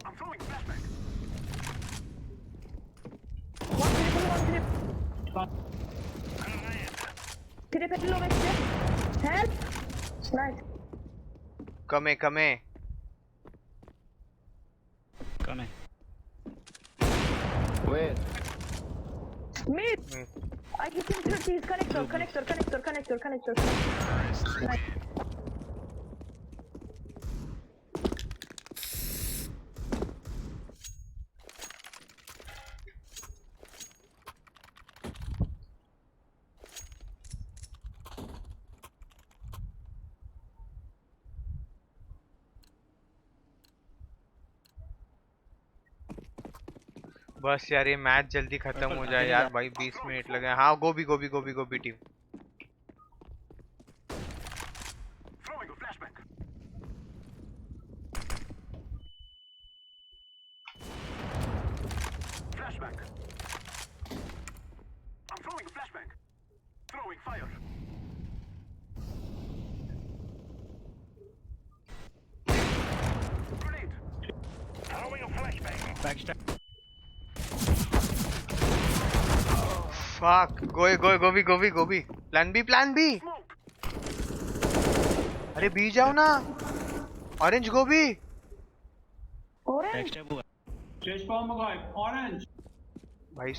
I'm throwing flashback. Trip low exit. Help. Nice. Come here, come here. Come in. Where? Mid. I hit him 30. Connector. Nice. बस यार ये match जल्दी खत्म हो जाए यार भाई 20 minute लगे हाँ गोभी team Throwing a flashback. Flashback. I'm throwing a flashback. Throwing fire. Grenade. Throwing a flashbang. Backstab. fuck गोभी प्लान बी Smoke. अरे बी जाओ ना ऑरेंज गोभी Orange. Backstab हुआ. भाई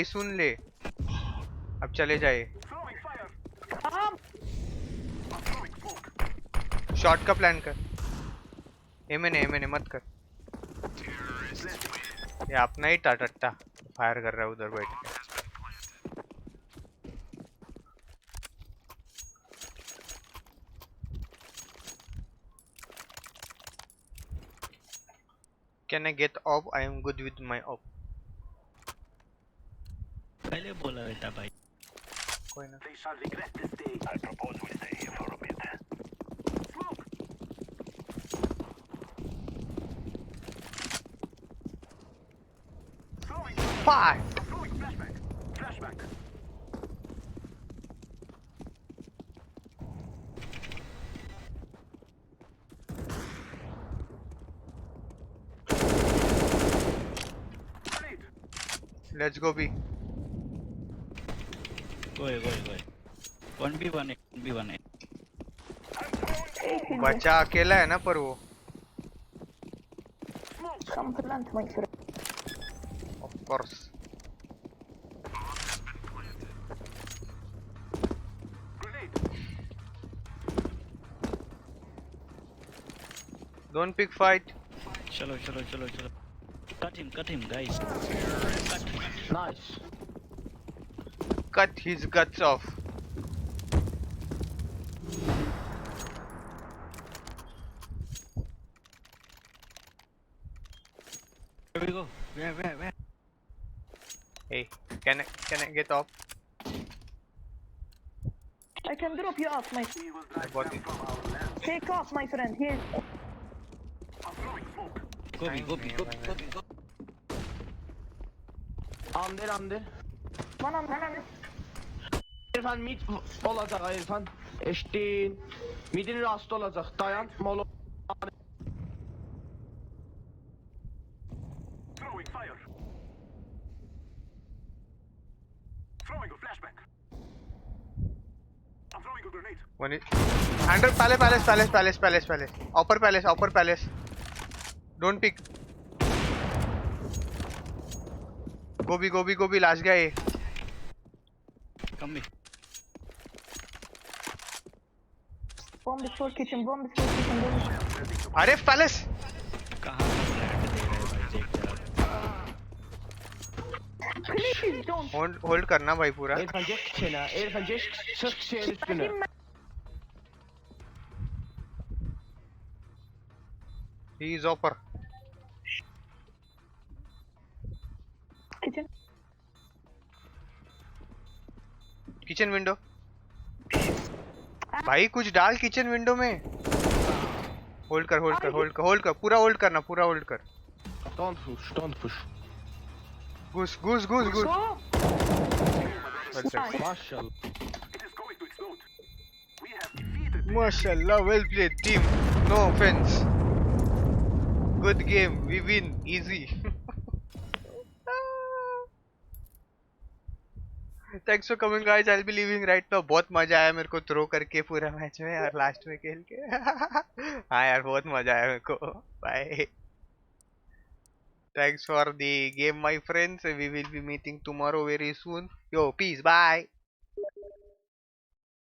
सुन ले अब चले जाए Throwing fire. Come. I'm throwing smoke. Shot का प्लान कर एमएनए मत कर ये अपना ही टाटा फायर कर रहा है उधर बैठ के Can I get off? I am good with my off. पहले बोला रहता भाई. कोई ना. They shall regret this day. I propose we stay here for a bit. Smoke. Throwing. Fuck. Throwing flashback. Flashback. Grenade. Let's go B. Go. 1v1 1v1. बच्चा अकेला है ना पर वो. Come plant my friend. Of course. Grenade. Don't pick fight. चलो. Cut him guys. Nice. Cut his guts off. Where we go? Where? Hey, can I get off? I can drop you off, my. He will I drive got them it. from our land. Take off, my friend. Here. I'm throwing smoke. Go. I'm there. One on. İrfan mid olacak ha İrfan. Eştin. Midin rast olacak. Dayan. Molo. Throwing fire. Throwing a flashback. I'm throwing a grenade. One is under palace. Upper palace. Don't pick. Gobi last guy. Come me. Bomb before kitchen. अरे palace. कहाँ का plant दे रहा है भाई देख जरा. Don't. Hold करना भाई पूरा. İrfan Jack kişine. İrfan Jack sırf kişinin üstüne. He is upper. Kitchen. Kitchen window. भाई कुछ डाल किचन विंडो में. होल्ड कर पूरा होल्ड करना, पूरा होल्ड कर. Don't push. घुस. So. Maşallah. माशाल्लाह, well played team. No offense. Good game. We win easy. Thanks for coming guys. I'll be leaving right now. बहुत मजा आया मेरे को थ्रो करके पूरा मैच में और लास्ट में खेल के. हाँ यार बहुत मजा आया मेरे को. Bye. Thanks for the game my friends. We will be meeting tomorrow very soon. Yo, peace. Bye.